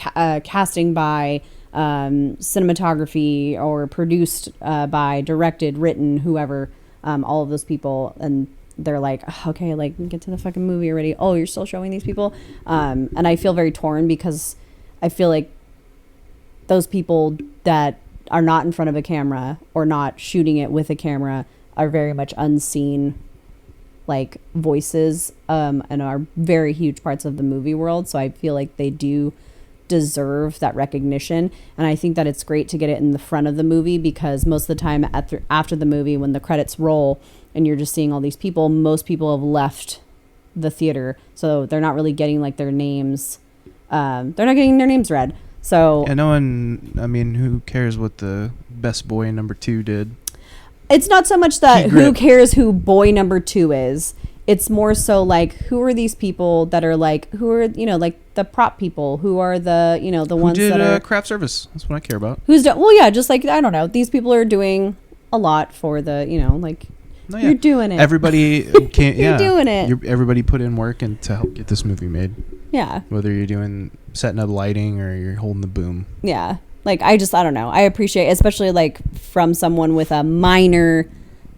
casting by. Cinematography or produced by, directed, written, whoever, all of those people, and they're like, okay, like get to the fucking movie already. Oh, you're still showing these people, and I feel very torn because I feel like those people that are not in front of a camera or not shooting it with a camera are very much unseen like voices, and are very huge parts of the movie world. So I feel like they do deserve that recognition, and I think that it's great to get it in the front of the movie, because most of the time after the movie, when the credits roll and you're just seeing all these people, most people have left the theater, so they're not really getting like their names, they're not getting their names read. So no one, I mean, who cares what the best boy number 2 did? It's not so much that who cares who boy number 2 is. It's more so like, who are these people that are like, who are, you know, like the prop people, who are the, you know, the ones that are craft service. That's what I care about. Well, yeah, just like, I don't know, these people are doing a lot for the, you know, like, you're doing it. Everybody can't. You're doing it. Everybody put in work and to help get this movie made. Yeah. Whether you're doing setting up lighting or you're holding the boom. Yeah. Like, I don't know. I appreciate, especially like from someone with a minor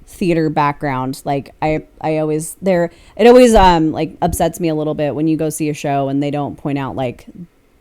theater background. Like I always it always like upsets me a little bit when you go see a show and they don't point out like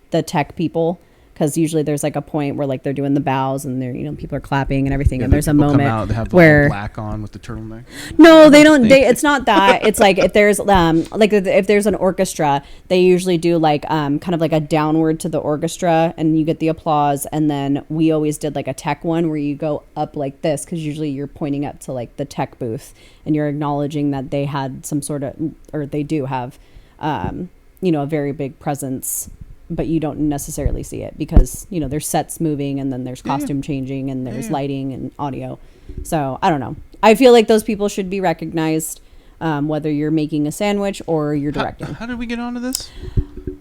the tech people, because usually there's like a point where like they're doing the bows and they're, you know, people are clapping and everything, and there's a moment out, they have where black on with the turtleneck. No, they don't. It's not that. It's like if there's like if there's an orchestra, they usually do like kind of like a downward to the orchestra, and you get the applause. And then we always did like a tech one where you go up like this, because usually you're pointing up to like the tech booth and you're acknowledging that they had some sort of, or they do have, you know, a very big presence. But you don't necessarily see it because, you know, there's sets moving, and then there's costume changing, and there's lighting and audio. So I don't know. I feel like those people should be recognized, whether you're making a sandwich or you're directing. How did we get onto this?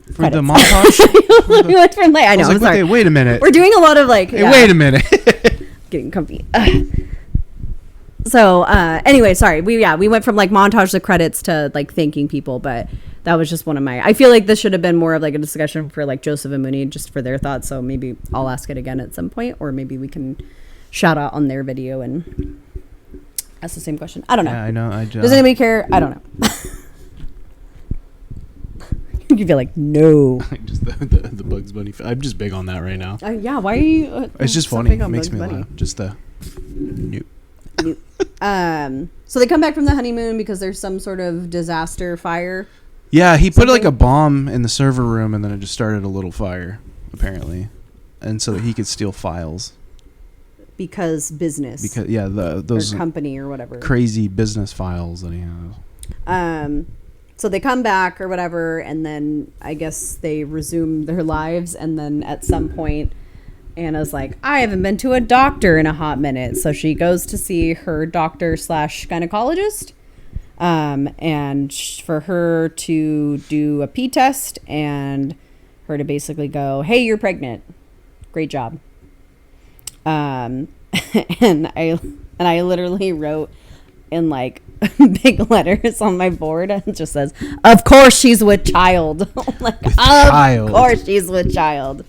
For Credits. the montage? We went from like, I know. Like, I'm sorry. okay, wait a minute. We're doing a lot of like. Hey, wait a minute. Getting comfy. So anyway, sorry. We went from like montage to credits to like thanking people, but that was just one of my, I feel like this should have been more of like a discussion for like Joseph and Mooney, just for their thoughts. So maybe I'll ask it again at some point, or maybe we can shout out on their video and ask the same question. I don't know. Yeah, I know. Does anybody care? I don't know. You'd be like, no. Just the Bugs Bunny. I'm just big on that right now. Yeah, why are you? It's just so funny. big It on makes Bugs me Bunny? laugh. Just the new. So they come back from the honeymoon because there's some sort of disaster fire. Yeah, he put like a bomb in the server room, and then it just started a little fire, apparently, and so that he could steal files. Because business. Because those or company or whatever. Crazy business files that he has. So they come back or whatever, and then I guess they resume their lives, and then at some point Anna's like, I haven't been to a doctor in a hot minute. So she goes to see her doctor / gynecologist. And for her to do a pee test and her to basically go, hey, you're pregnant. Great job. And I literally wrote in like big letters on my board. It just says, of course she's with child. Like, of course she's with child.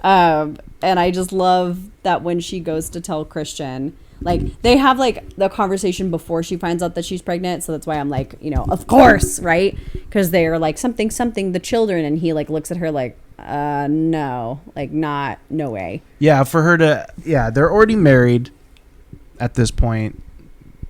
And I just love that when she goes to tell Christian, Like they have like the conversation before she finds out that she's pregnant, so that's why I'm like, you know, of course, right? Because they're like something the children, and he like looks at her like, no, like not, no way. Yeah, for her to, they're already married at this point.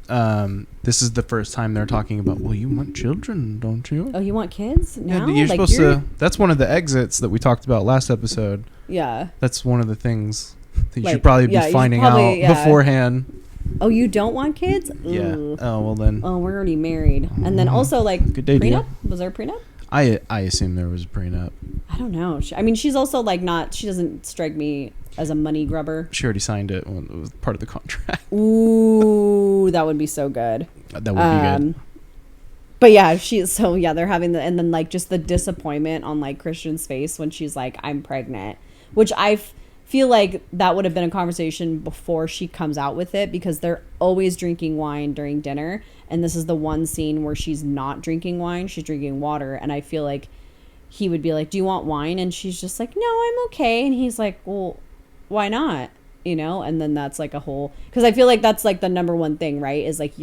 This is the first time they're talking about, well, you want children, don't you? Oh, you want kids now? Yeah, you're like supposed to. That's one of the exits that we talked about last episode. Yeah. That's one of the things that you like, should probably be finding out beforehand. Oh, you don't want kids? Yeah. Ooh. Oh, well then. Oh, we're already married. And then also like Good day, prenup? Was there a prenup? I assume there was a prenup. I don't know. I mean, she's also like not, she doesn't strike me as a money grubber. She already signed it when it was part of the contract. Ooh, that would be so good. That would be good. But yeah, they're having and then like just the disappointment on like Christian's face when she's like, I'm pregnant, which I feel like that would have been a conversation before she comes out with it, because they're always drinking wine during dinner. And this is the one scene where she's not drinking wine, she's drinking water. And I feel like he would be like, do you want wine? And she's just like, no, I'm okay. And he's like, well, why not? You know? And then that's like a whole, because I feel like that's like the number one thing, right? Is like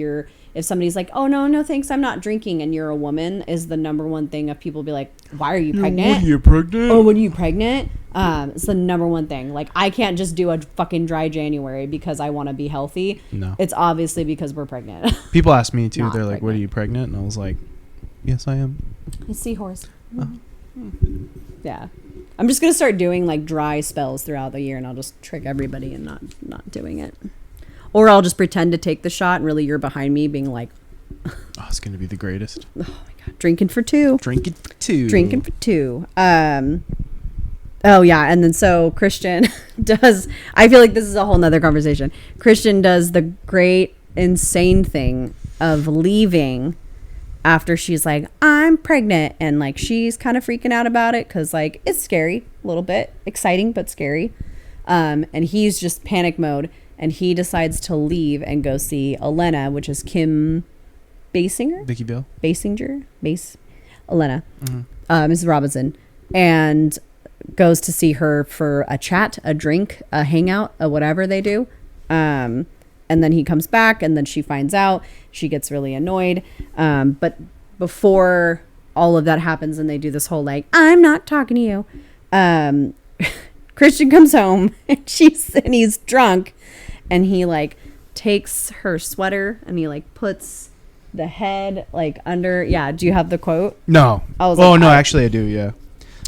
if somebody's like, oh, no, thanks, I'm not drinking, and you're a woman, is the number one thing of people be like, why are you pregnant? What are you pregnant? Oh, when are you pregnant? It's the number one thing. Like, I can't just do a fucking dry January because I want to be healthy. No. It's obviously because we're pregnant. People ask me too. Not They're like, pregnant. what, are you pregnant? And I was like, yes, I am. A seahorse. Yeah. I'm just going to start doing like dry spells throughout the year, and I'll just trick everybody and not doing it. Or I'll just pretend to take the shot and really you're behind me being like, oh, it's going to be the greatest. oh my God, drinking for two. Drinking for two. Drinking for two. Oh yeah. And then so Christian does, I feel like this is a whole nother conversation. Christian does the great insane thing of leaving after she's like, I'm pregnant. And like, she's kind of freaking out about it, 'cause like it's scary, a little bit exciting, but scary. And he's just panic mode. And he decides to leave and go see Elena, which is Kim Basinger? Vicky Bill? Elena. Mrs. Robinson. And goes to see her for a chat, a drink, a hangout, a whatever they do. And then he comes back, and then she finds out. She gets really annoyed. But before all of that happens and they do this whole like, I'm not talking to you. Christian comes home and he's drunk. And he like takes her sweater and he like puts the head like under. Yeah. Do you have the quote? No. Actually I do. Yeah.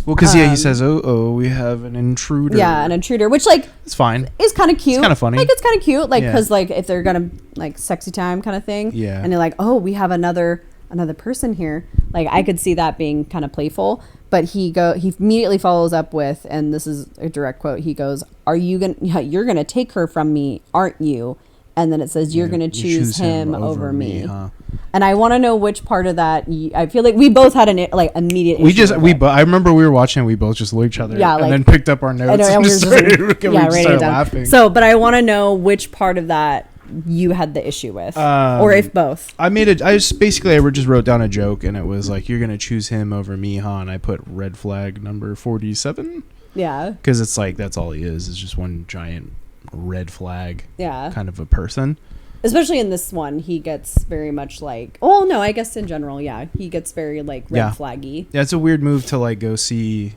Well, because he says, we have an intruder. Yeah, an intruder, which like it's fine. Is kind of cute. It's kind of funny. Like it's kind of cute, like because like if they're gonna like sexy time kind of thing. Yeah. And they're like, oh, we have another person here. Like I could see that being kind of playful. But he immediately follows up with, and this is a direct quote. He goes, you're gonna take her from me, aren't you? And then it says, you're gonna choose him over me. Huh? And I want to know which part of that. I feel like we both had an like immediate. I remember we were watching. We both just looked at each other. Yeah, and then picked up our notes and just started laughing. So, but I want to know which part of that you had the issue with, or if both. I just wrote down a joke, and it was like, you're gonna choose him over me, huh? And I put red flag number 47. Yeah, because it's like that's all he is just one giant red flag. Yeah, kind of a person. Especially in this one, he gets very much like, oh no, I guess in general, yeah, he gets very like red flaggy. Yeah, it's a weird move to like go see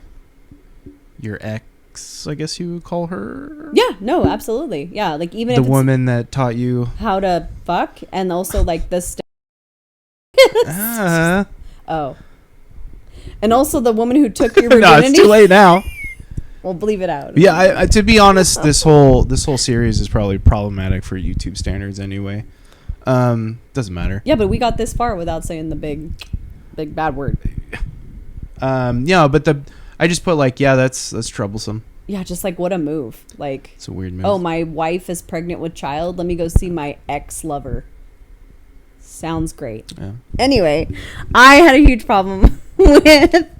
your ex, I guess you would call her. Yeah, no, absolutely. Yeah, like even the woman that taught you how to fuck, and also like the oh, and also the woman who took your virginity. No, it's too late now. We'll bleep it out. Yeah, I to be honest, this whole series is probably problematic for YouTube standards anyway. Doesn't matter. Yeah, but we got this far without saying the big bad word. Yeah, but I just put like, yeah, that's troublesome. Yeah, just like what a move. Like it's a weird move. Oh, my wife is pregnant with child. Let me go see my ex-lover. Sounds great. Yeah. Anyway, I had a huge problem with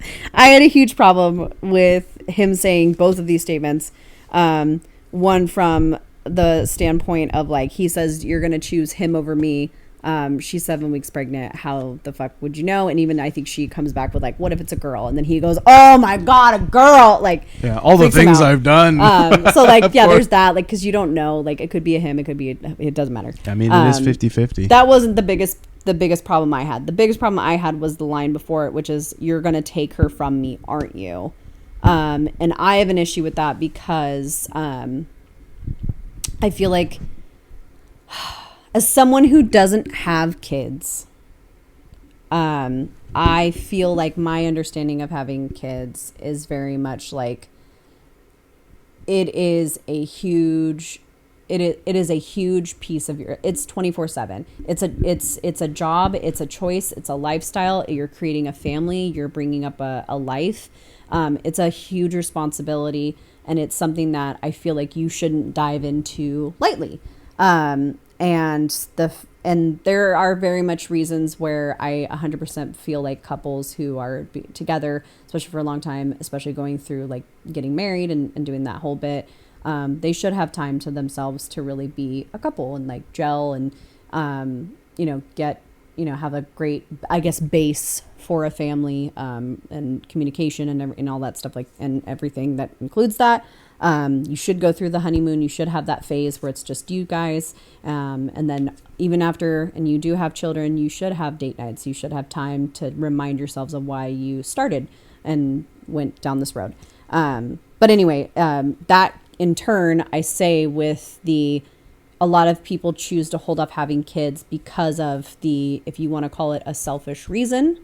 him saying both of these statements. One from the standpoint of like, he says, you're going to choose him over me. She's 7 weeks pregnant. How the fuck would you know? And even I think she comes back with like, what if it's a girl? And then he goes, oh my God, a girl. Like, yeah, all the things I've done. So like, yeah, there's that, like, cause you don't know, like it could be a him. It could be, it doesn't matter. I mean, it is 50-50. That wasn't the biggest problem I had. The biggest problem I had was the line before it, which is, you're going to take her from me, aren't you? And I have an issue with that because, I feel like as someone who doesn't have kids, I feel like my understanding of having kids is very much like it is a huge piece of your, it's 24/7. It's a job, it's a choice, it's a lifestyle. You're creating a family, you're bringing up a life. It's a huge responsibility, and it's something that I feel like you shouldn't dive into lightly. And there are very much reasons where I 100% feel like couples who are together, especially for a long time, especially going through like getting married and doing that whole bit, they should have time to themselves to really be a couple and like gel and, have a great, I guess, base for a family, and communication and all that stuff, like, and everything that includes that. You should go through the honeymoon. You should have that phase where it's just you guys. And then even after, and you do have children, you should have date nights. You should have time to remind yourselves of why you started and went down this road. But anyway, that in turn, I say with a lot of people choose to hold up having kids because of if you want to call it a selfish reason,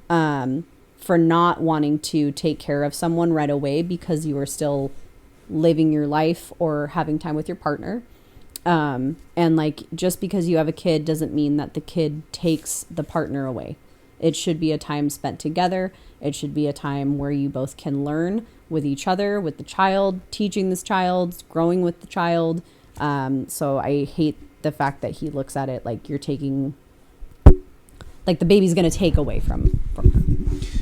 for not wanting to take care of someone right away because you are still living your life or having time with your partner. And like, just because you have a kid doesn't mean that the kid takes the partner away. It should be a time spent together. It should be a time where you both can learn with each other, with the child, teaching this child, growing with the child. So I hate the fact that he looks at it like you're taking, like the baby's going to take away from her.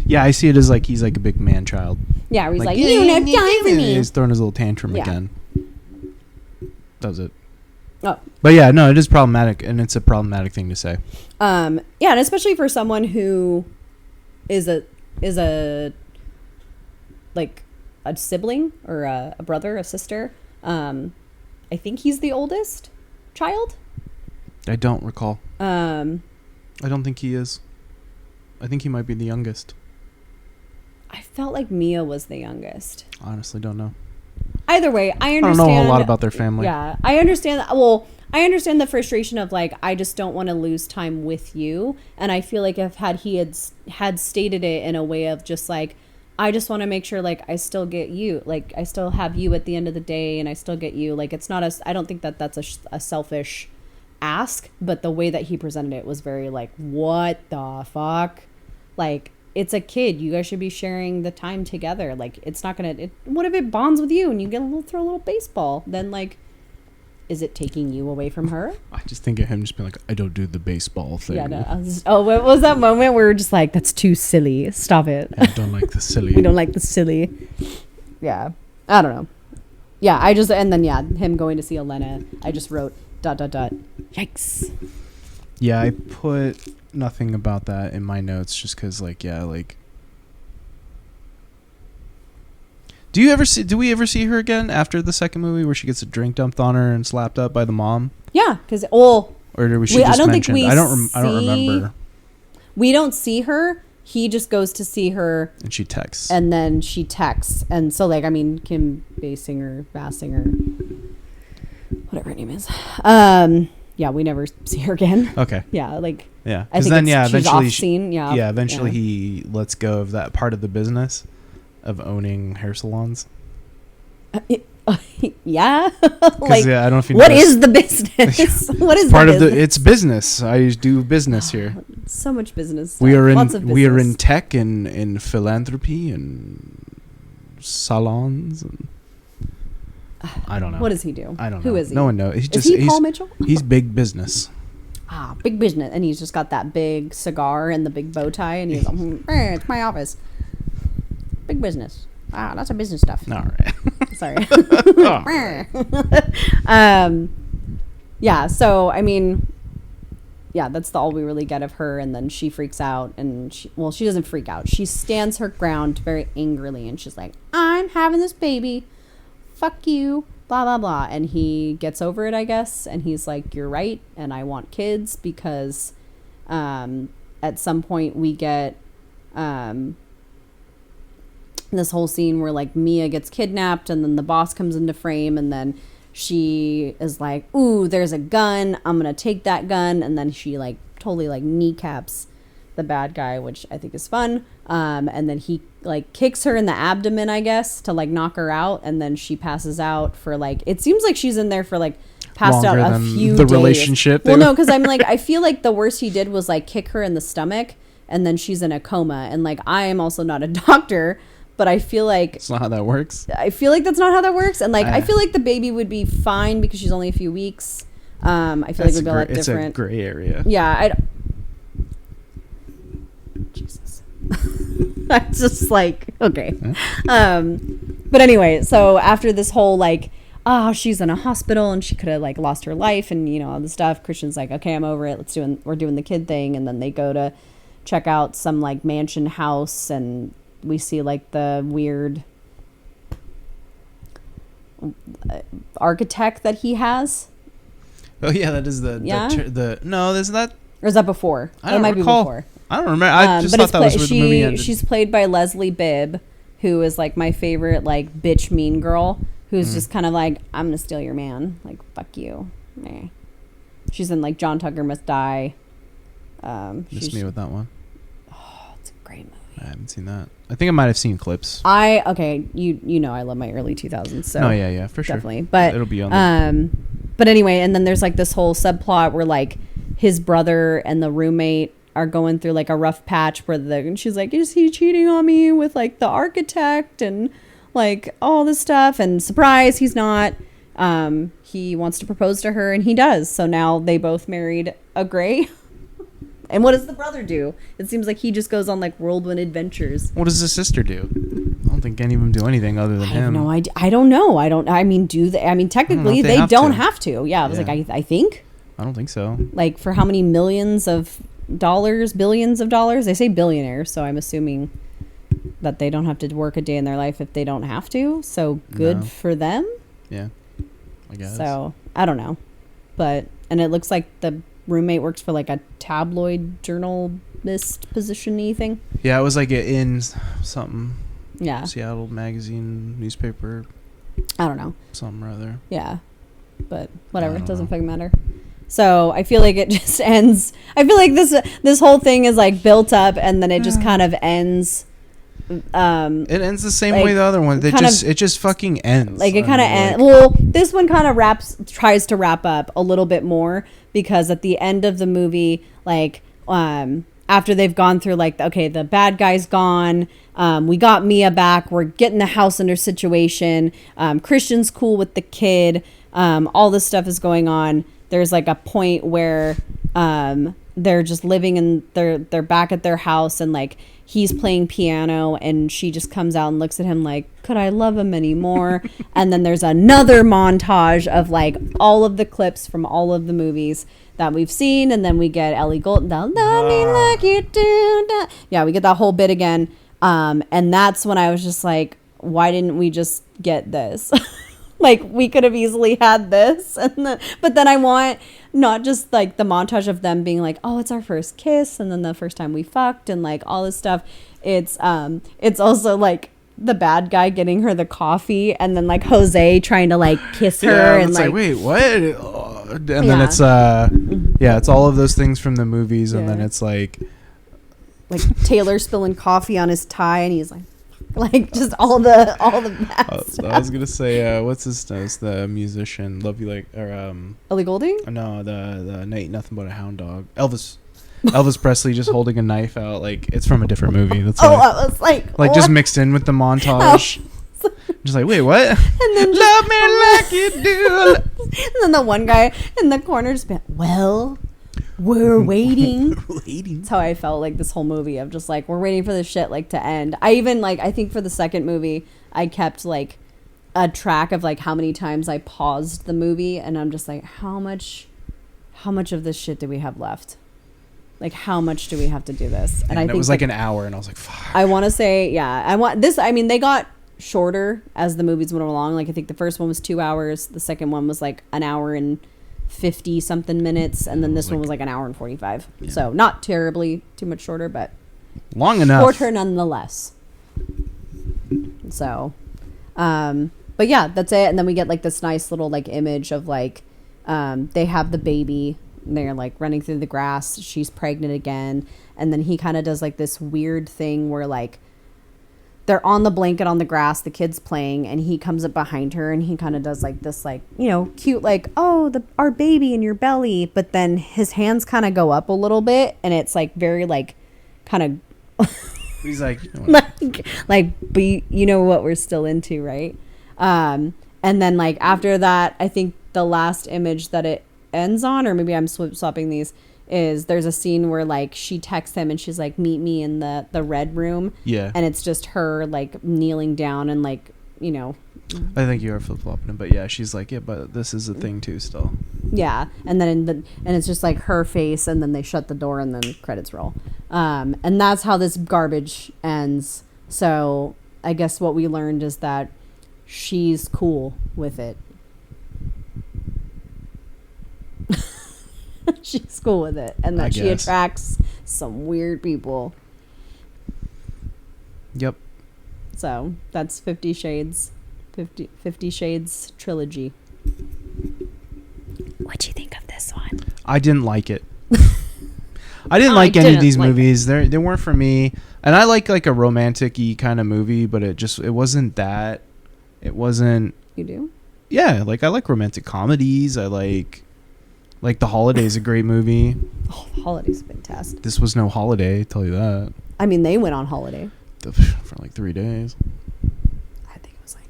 Yeah, I see it as like he's like a big man child. Yeah, he's like, you don't have time for me. He's throwing his little tantrum again. Does it? Oh. But yeah, no, it is problematic, and it's a problematic thing to say. Yeah, and especially for someone who is a like a sibling or a brother, a sister. I think he's the oldest child. I don't recall. I don't think he is. I think he might be the youngest. I felt like Mia was the youngest. Honestly, don't know. Either way, I understand. I don't know a lot about their family. Yeah, I understand that. Well, I understand the frustration of like, I just don't want to lose time with you. And I feel like if he had stated it in a way of just like, I just want to make sure like I still get you, like I still have you at the end of the day, and I still get you. Like it's not I don't think that that's a selfish ask, but the way that he presented it was very like, what the fuck? Like, it's a kid. You guys should be sharing the time together. Like, it's not gonna. What if it bonds with you and you throw a little baseball? Then like, is it taking you away from her? I just think of him just being like, I don't do the baseball thing. Yeah, no. What was that moment where we're just like, that's too silly. Stop it. I don't like the silly. We don't like the silly. Yeah, I don't know. Yeah, and then him going to see Elena. I just wrote ... Yikes. Yeah, I put nothing about that in my notes just because, like, yeah, like. Do we ever see her again after the second movie where she gets a drink dumped on her and slapped up by the mom? Yeah, because or did we? I don't think we. I don't remember. We don't see her. He just goes to see her, and she texts. And then she texts, and so like, I mean, Kim Basinger, whatever her name is. Yeah, we never see her again. Okay. Yeah, like. Yeah, because then she's off scene. Yeah. Eventually he lets go of that part of the business of owning hair salons. Yeah. Like, I don't know if you what is the business? What is part of it's business. I do business here. So much business. We are in tech and in philanthropy and salons. And I don't know. What does he do? I don't know. Who is he? No one knows. Is he Paul Mitchell? He's big business. Ah, big business. And he's just got that big cigar and the big bow tie, and he's like, it's my office. Big business. Ah, that's a business stuff. All right. Sorry. Yeah, so, I mean, yeah, that's all we really get of her. And then she freaks out, and she doesn't freak out. She stands her ground very angrily, and she's like, I'm having this baby. Fuck you. Blah, blah, blah. And he gets over it, I guess. And he's like, you're right. And I want kids because at some point we get this whole scene where like Mia gets kidnapped, and then the boss comes into frame, and then she is like, ooh, there's a gun, I'm gonna take that gun, and then she like totally like kneecaps the bad guy, which I think is fun. And then he like kicks her in the abdomen, I guess, to like knock her out, and then she passes out for like, it seems like she's in there for like passed Longer out a than few the days. Relationship. Well, no, because I'm like, I feel like the worst he did was like kick her in the stomach, and then she's in a coma. And like, I am also not a doctor, but I feel like it's not how that works. I feel like that's not how that works. And like, I feel like the baby would be fine because she's only a few weeks. I feel like it would be a lot different. It's a gray area. Yeah. Jesus. I'm just like, okay. But anyway, so after this whole like, oh, she's in a hospital and she could have like lost her life and, you know, all the stuff. Christian's like, okay, I'm over it. We're doing the kid thing. And then they go to check out some like mansion house, and we see like the weird architect that he has. Oh yeah, that is no, there's that. Or is that before? I don't might recall. Be before. I don't remember. I just thought that was where the movie ended. She's played by Leslie Bibb, who is like my favorite like bitch mean girl, who's just kind of like, I'm gonna steal your man, like fuck you. Meh. She's in like John Tucker Must Die. Missed me with that one. Oh, it's a great movie. I haven't seen that. I think I might have seen clips. You know I love my early 2000s. So oh yeah, for sure, definitely. But it'll be on there. But anyway, and then there's like this whole subplot where like his brother and the roommate are going through like a rough patch and she's like, is he cheating on me with like the architect and like all this stuff, and surprise, he's not. He wants to propose to her, and he does. So now they both married a gray. And what does the brother do? It seems like he just goes on like whirlwind adventures. What does the sister do? I don't think any of them do anything other than him. I have no idea. I don't know. Technically they don't have to. Yeah, I was like, I think. I don't think so. Like for how many millions of dollars, billions of dollars? They say billionaires, so I'm assuming that they don't have to work a day in their life if they don't have to. So good for them. Yeah, I guess. So I don't know, and it looks like the roommate works for like a tabloid journalist position-y thing. Yeah, it was like in something. Yeah. Seattle magazine, newspaper. I don't know. Something or other. Yeah. But whatever, it doesn't fucking matter. So I feel like it just ends. I feel like this whole thing is like built up, and then it just kind of ends. It ends the same way the other one. It just fucking ends. Like it kind of ends. Well, this one kind of tries to wrap up a little bit more, because at the end of the movie, like after they've gone through like, okay, the bad guy's gone. We got Mia back. We're getting the house under situation. Christian's cool with the kid. All this stuff is going on. There's like a point where they're just living in they're back at their house, and like he's playing piano, and she just comes out and looks at him like, could I love him anymore? And then there's another montage of like all of the clips from all of the movies that we've seen, and then we get Ellie Goulding, love me like you do. Yeah, we get that whole bit again. And that's when I was just like, why didn't we just get this? Like, we could have easily had this. But then I want not just like the montage of them being like, oh, it's our first kiss, and then the first time we fucked, and like all this stuff. It's also like the bad guy getting her the coffee, and then like Jose trying to like kiss her, and like wait, what? And then it's it's all of those things from the movies, and then it's like Taylor spilling coffee on his tie, and he's like just all the bad stuff. I was gonna say, what's his name? The musician, Love You Like, or Ellie Goulding? No, the Ain't Nothing But a Hound Dog. Elvis Presley just holding a knife out, like it's from a different movie. That's I was like what? Just mixed in with the montage. Just like, wait, what? And then love me like you do. And then the one guy in the corner just been, well, we're waiting. That's how I felt like this whole movie of just like, we're waiting for this shit like to end. I even like, I think for the second movie, I kept like a track of like how many times I paused the movie, and I'm just like, how much of this shit do we have left? Like, how much do we have to do this? And I think it was like an hour, and I was like, fuck. I want to say, yeah, I want this. I mean, they got shorter as the movies went along. Like, I think the first one was 2 hours. The second one was like an hour and 50 something minutes. And then this one was like an hour and 45. Yeah. So not terribly too much shorter, but long enough. Shorter nonetheless. So, but yeah, that's it. And then we get like this nice little like image of like, they have the baby. They're like running through the grass. She's pregnant again. And then he kind of does like this weird thing where like they're on the blanket on the grass, the kid's playing, and he comes up behind her and he kind of does like this, like, you know, cute, like, oh, our baby in your belly. But then his hands kind of go up a little bit and it's like very like kind of he's like, but you know what we're still into, right? And then like after that, I think the last image that it ends on, or maybe I'm swapping these, is there's a scene where like she texts him and she's like, meet me in the red room. Yeah. And it's just her like kneeling down and like, you know. I think you are flip-flopping it, but yeah, she's like, yeah, but this is a thing too still. Yeah. And then and it's just like her face, and then they shut the door and then credits roll. And that's how this garbage ends. So I guess what we learned is that she's cool with it. She's cool with it, and that she attracts some weird people. Yep. So that's 50 Shades trilogy. What'd you think of this one? I didn't like it. I didn't like any of these movies. They weren't for me. And I like a romantic-y kind of movie, but it wasn't that. It wasn't. You do? Yeah, like I like romantic comedies. I like The Holiday's a great movie. Oh, Holiday's fantastic. This was no holiday, tell you that. I mean, they went on holiday for like 3 days. I think it was like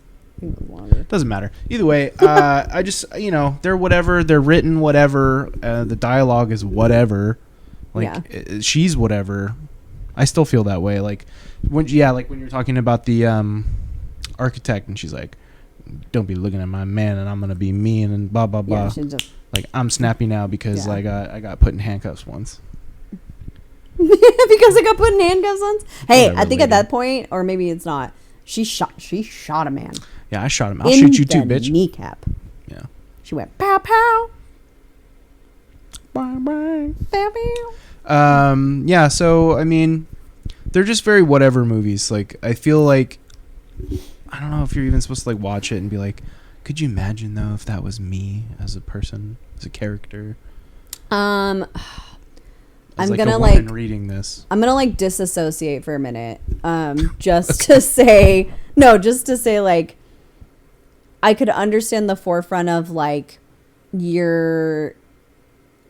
longer. Doesn't matter. Either way, I just, you know, they're whatever. They're written whatever. The dialogue is whatever. Like, she's whatever. I still feel that way. Like when you're talking about the architect, and she's like, don't be looking at my man, and I'm gonna be mean and blah blah blah. Yeah, like, I'm snappy now because I got put in handcuffs once. Because I got put in handcuffs once. Hey, whatever, I think at that point, or maybe it's not. She shot a man. Yeah, I shot him. I'll shoot you too, bitch. Kneecap. Yeah. She went pow pow. Bye bye. Yeah. So I mean, they're just very whatever movies. Like, I feel like, I don't know if you're even supposed to like watch it and be like, could you imagine though if that was me as a person, as a character? I'm like gonna reading this. I'm gonna like disassociate for a minute. Just to say like, I could understand the forefront of like your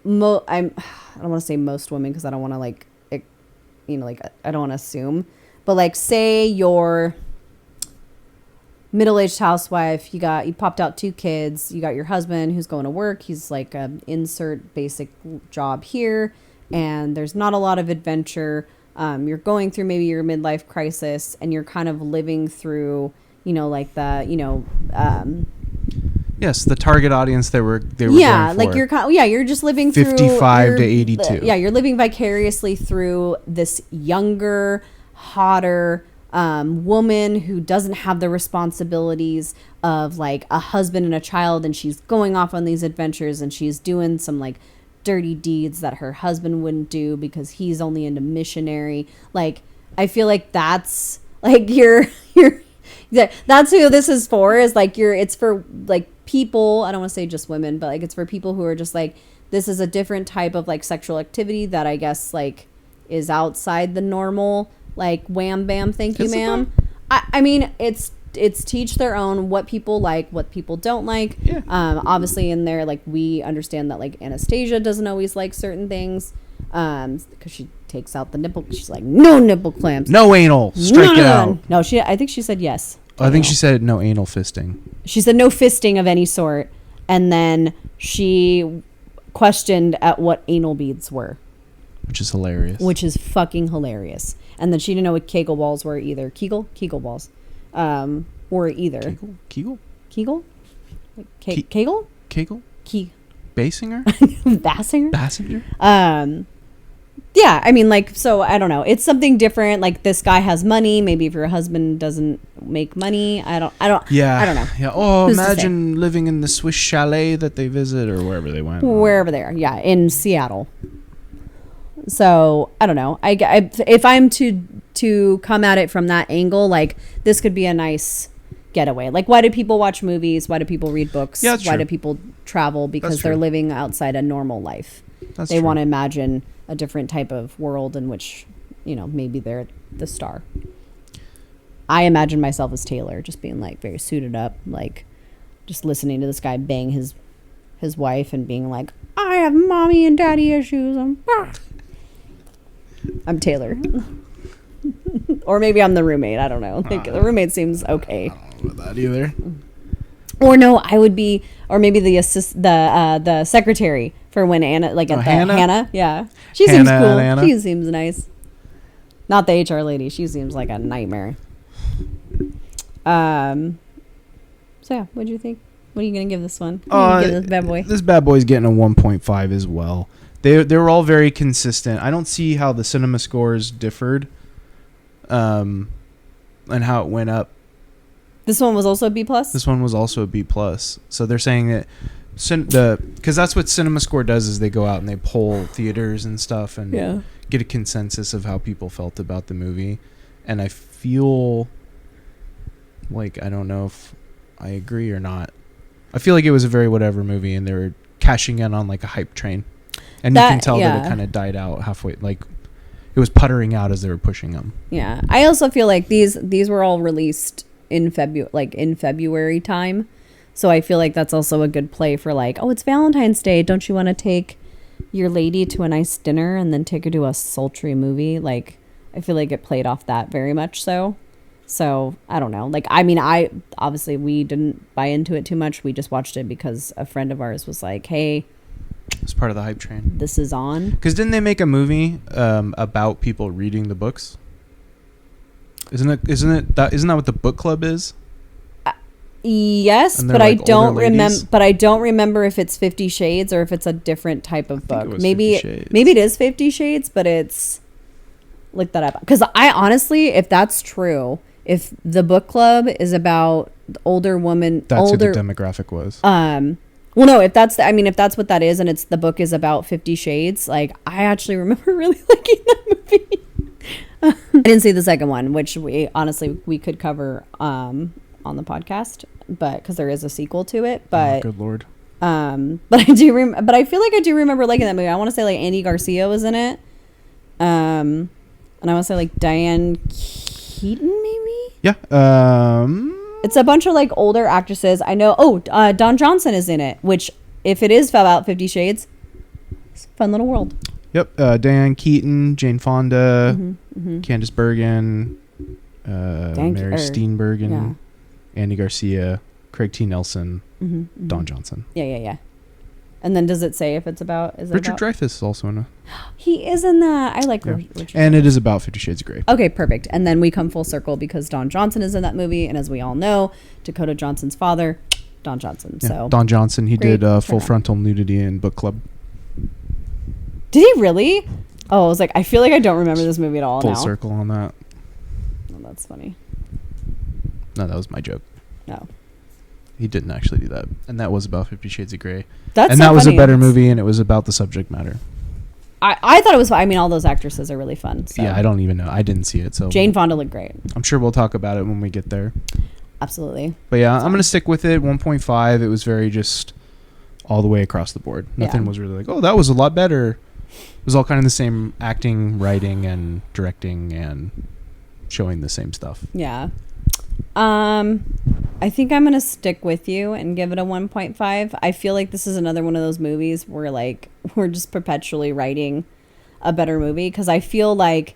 I don't want to say most women because I don't want to like, you know, like I don't want to assume, but like say you're middle-aged housewife, you popped out 2 kids, you got your husband who's going to work, he's like insert basic job here, and there's not a lot of adventure. You're going through maybe your midlife crisis, and you're kind of living through, you know, like the, you know, yes, the target audience they were yeah, going for. Like you're just living 55 through to 82. You're living vicariously through this younger, hotter woman who doesn't have the responsibilities of like a husband and a child, and she's going off on these adventures, and she's doing some like dirty deeds that her husband wouldn't do because he's only into missionary. Like, I feel like that's like that's who this is for, is like it's for like people, I don't want to say just women, but like it's for people who are just like, this is a different type of like sexual activity that I guess like is outside the normal, like, wham bam thank you ma'am. I mean, it's teach their own, what people like, what people don't like. Yeah. Obviously in there, like, we understand that like Anastasia doesn't always like certain things because she takes out the nipple. She's like, no nipple clamps, no anal, strike it out. No, I think she said yes. I think she said no anal fisting. She said no fisting of any sort, and then she questioned at what anal beads were, which is hilarious. Which is fucking hilarious. And then she didn't know what Kegel balls were either. Kegel balls, or either Kegel, like Kegel, Basinger, Bassinger. Yeah, I mean, like, so I don't know. It's something different. Like, this guy has money. Maybe if your husband doesn't make money, I don't know. Yeah. Oh, imagine living in the Swiss chalet that they visit or wherever they went. Wherever they are. Yeah, in Seattle. So I don't know. If I'm to come at it from that angle, like, this could be a nice getaway. Like, why do people watch movies? Why do people read books? Yeah, why do people travel? Because they're living outside a normal life. They want to imagine a different type of world in which, you know, maybe they're the star. I imagine myself as Taylor, just being like very suited up, like just listening to this guy bang his wife and being like, I have mommy and daddy issues. I'm Taylor. Or maybe I'm the roommate. I don't know. Like, the roommate seems okay. I don't know about that either. Or no, I would be, or maybe the secretary for when Anna, like at the Hannah. Yeah, she seems cool. She seems nice. Not the HR lady. She seems like a nightmare. So yeah, what do you think? What are you gonna give this one? Give this bad boy. This bad boy's getting a 1.5 as well. They were all very consistent. I don't see how the cinema scores differed, and how it went up. This one was also a B+? This one was also a B+. So they're saying that because that's what CinemaScore does, is they go out and they poll theaters and stuff and get a consensus of how people felt about the movie. And I feel like, I don't know if I agree or not. I feel like it was a very whatever movie, and they were cashing in on like a hype train. And you can tell that it kind of died out halfway, like it was puttering out as they were pushing them. Yeah. I also feel like these were all released in February time, so I feel like that's also a good play for like, oh, it's Valentine's Day, don't you want to take your lady to a nice dinner and then take her to a sultry movie? Like, I feel like it played off that very much so I don't know, like, I mean, obviously we didn't buy into it too much. We just watched it because a friend of ours was like, hey, it's part of the hype train, this is on. Because didn't they make a movie about people reading the books? Isn't that what the book club is? Yes, but like, I don't remember. But I don't remember if it's 50 Shades or if it's a different type of book. Maybe it is 50 Shades, but it's, look that up. Because I honestly, if that's true, if the book club is about the older woman, that's who the demographic was. Well, no, if that's what that is, and it's the book is about 50 Shades, like, I actually remember really liking that movie. I didn't see the second one, which we could cover on the podcast, but because there is a sequel to it. But good lord. But I feel like I do remember liking that movie. I want to say like Andy Garcia was in it, and I want to say like Diane Keaton maybe. Yeah. It's a bunch of like older actresses. I know. Oh, Don Johnson is in it. Which, if it is about 50 Shades, it's a fun little world. Yep. Diane Keaton, Jane Fonda, Candice Bergen, Mary Steenburgen, Andy Garcia, Craig T. Nelson, Don Johnson. Yeah. And then does it say if it's about? Richard Dreyfuss is also in it. He is in that. I like Richard. And it is about 50 Shades of Grey. Okay, perfect. And then we come full circle because Don Johnson is in that movie, and as we all know, Dakota Johnson's father, Don Johnson. Yeah, so Don Johnson, he did full frontal nudity in Book Club. Did he really? Oh, I was like, I feel like I don't remember this movie at all. Full circle on that. Oh, that's funny. No, that was my joke. No. He didn't actually do that. And that was about 50 Shades of Grey. That was a better movie, and it was about the subject matter. I thought it was fun. I mean, all those actresses are really fun. So. Yeah, I don't even know. I didn't see it. So Jane Fonda looked great. I'm sure we'll talk about it when we get there. Absolutely. But yeah, I'm going to stick with it. 1.5. It was very just all the way across the board. Nothing was really like, oh, that was a lot better. It was all kind of the same acting, writing, and directing, and showing the same stuff. Yeah. I think I'm going to stick with you and give it a 1.5. I feel like this is another one of those movies where like we're just perpetually writing a better movie, because I feel like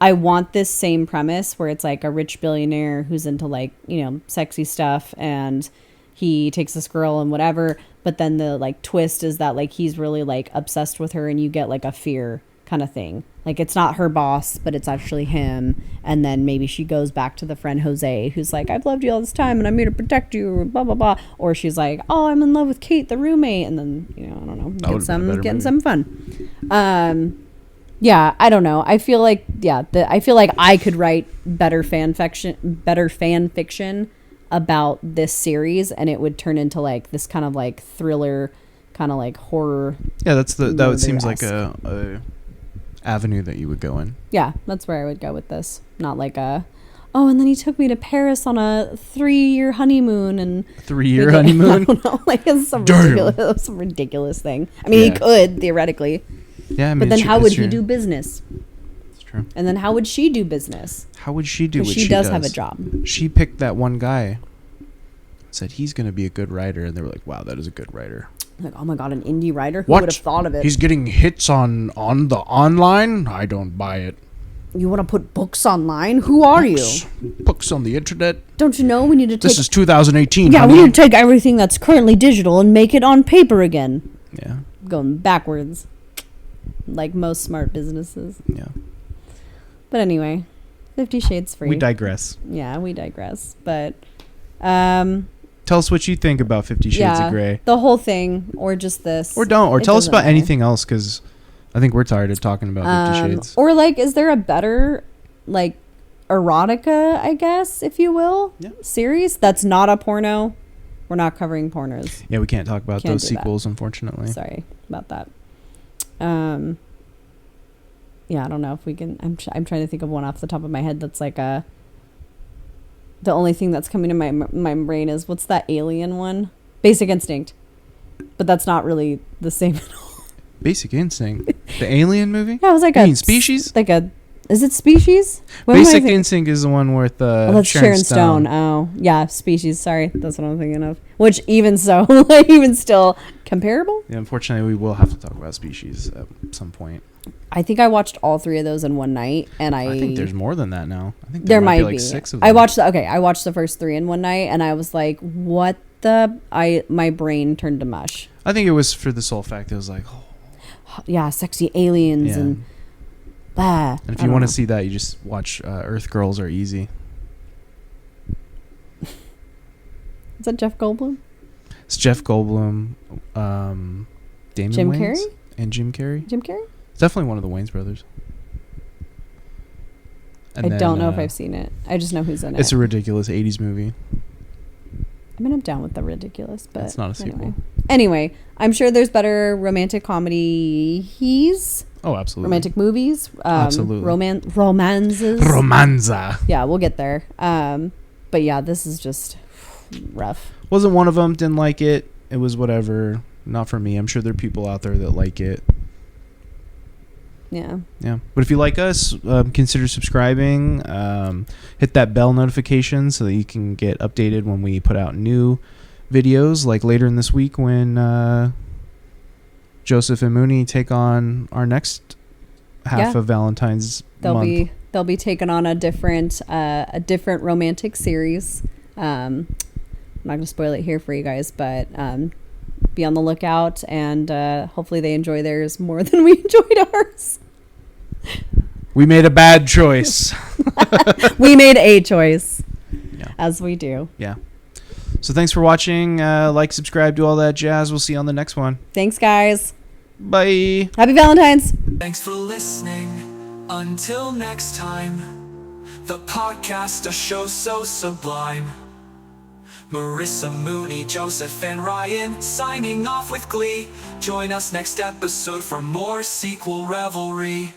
I want this same premise where it's like a rich billionaire who's into like, you know, sexy stuff, and he takes this girl and whatever, but then the like twist is that like he's really like obsessed with her, and you get like a fear kind of thing. Like, it's not her boss, but it's actually him. And then maybe she goes back to the friend Jose, who's like, I've loved you all this time and I'm here to protect you, blah, blah, blah. Or she's like, oh, I'm in love with Kate, the roommate. And then, you know, I don't know, getting some fun. Yeah, I don't know. I feel like I feel like I could write better fan fiction about this series, and it would turn into like this kind of like thriller, kind of like horror. Yeah, that seems like a avenue that you would go in. Yeah, that's where I would go with this. Not like and then he took me to Paris on a 3-year honeymoon and 3-year honeymoon. I don't know, like it's some ridiculous thing. I mean, Yeah. he could theoretically. Yeah, I mean, but then how would he do business? It's true. And then how would she do business? How would she do what she does have a job. She picked that one guy. Said he's going to be a good writer, and they were like, "Wow, that is a good writer." Like, oh my god, an indie writer? Who What? would have thought of it? He's getting hits on the online? I don't buy it. You want to put books online? Who are you? Books on the internet? Don't you know we need to take... This is 2018, Yeah, honey. we need to take everything that's currently digital and make it on paper again. Yeah. Going backwards. Like most smart businesses. Yeah. But anyway, 50 Shades Free. We digress. Yeah, we digress. But... Tell us what you think about 50 Shades of Grey. The whole thing, or just this. Or don't. Or tell us about matter. anything else, because I think we're tired of talking about 50 Shades. Or, like, is there a better, like, erotica, I guess, if you will, series that's not a porno? We're not covering pornos. Yeah, we can't talk about those sequels, unfortunately. Sorry about that. Yeah, I don't know if we can... I'm trying to think of one off the top of my head that's like a... The only thing that's coming to my brain is, what's that alien one? Basic Instinct. But that's not really the same at all. Basic Instinct? The Alien movie? Yeah, it was like Species? Like a... Is it Species? Basic Instinct is the one with that's Sharon Stone. Oh, yeah, Species. Sorry, that's what I'm thinking of. Which even so, even still comparable. Yeah, unfortunately, we will have to talk about Species at some point. I think I watched all 3 of those in one night, and I think there's more than that now. I think there might be like 6 of them. I watched the first 3 in one night, and I was like, "What the?" My brain turned to mush. I think it was for the sole fact it was like, yeah, sexy aliens and. And if you want to see that, you just watch Earth Girls Are Easy. Is that Jeff Goldblum? It's Jeff Goldblum, Damon Jim Wayans, Carrey? And Jim Carrey. Jim Carrey? It's definitely one of the Wayans brothers. And I don't know if I've seen it. I just know who's in it. It's a ridiculous 80s movie. I mean, I'm down with the ridiculous, but it's not a sequel. Anyway, I'm sure there's better romantic comedies. Oh, absolutely. Romantic movies. Absolutely. Romances. Romanza. Yeah, we'll get there. But yeah, this is just rough. Wasn't one of them. Didn't like it. It was whatever. Not for me. I'm sure there are people out there that like it. Yeah. Yeah. But if you like us, consider subscribing. Hit that bell notification so that you can get updated when we put out new videos, like later in this week when Joseph and Mooney take on our next half of Valentine's month. They'll be taking on a different romantic series. I'm not going to spoil it here for you guys, but be on the lookout, and hopefully they enjoy theirs more than we enjoyed ours. We made a bad choice. We made a choice, as we do. Yeah. So thanks for watching. Like, subscribe, do all that jazz. We'll see you on the next one. Thanks, guys. Bye. Happy Valentine's. Thanks for listening. Until next time, the podcast, a show so sublime. Marissa, Mooney, Joseph, and Ryan signing off with glee. Join us next episode for more sequel revelry.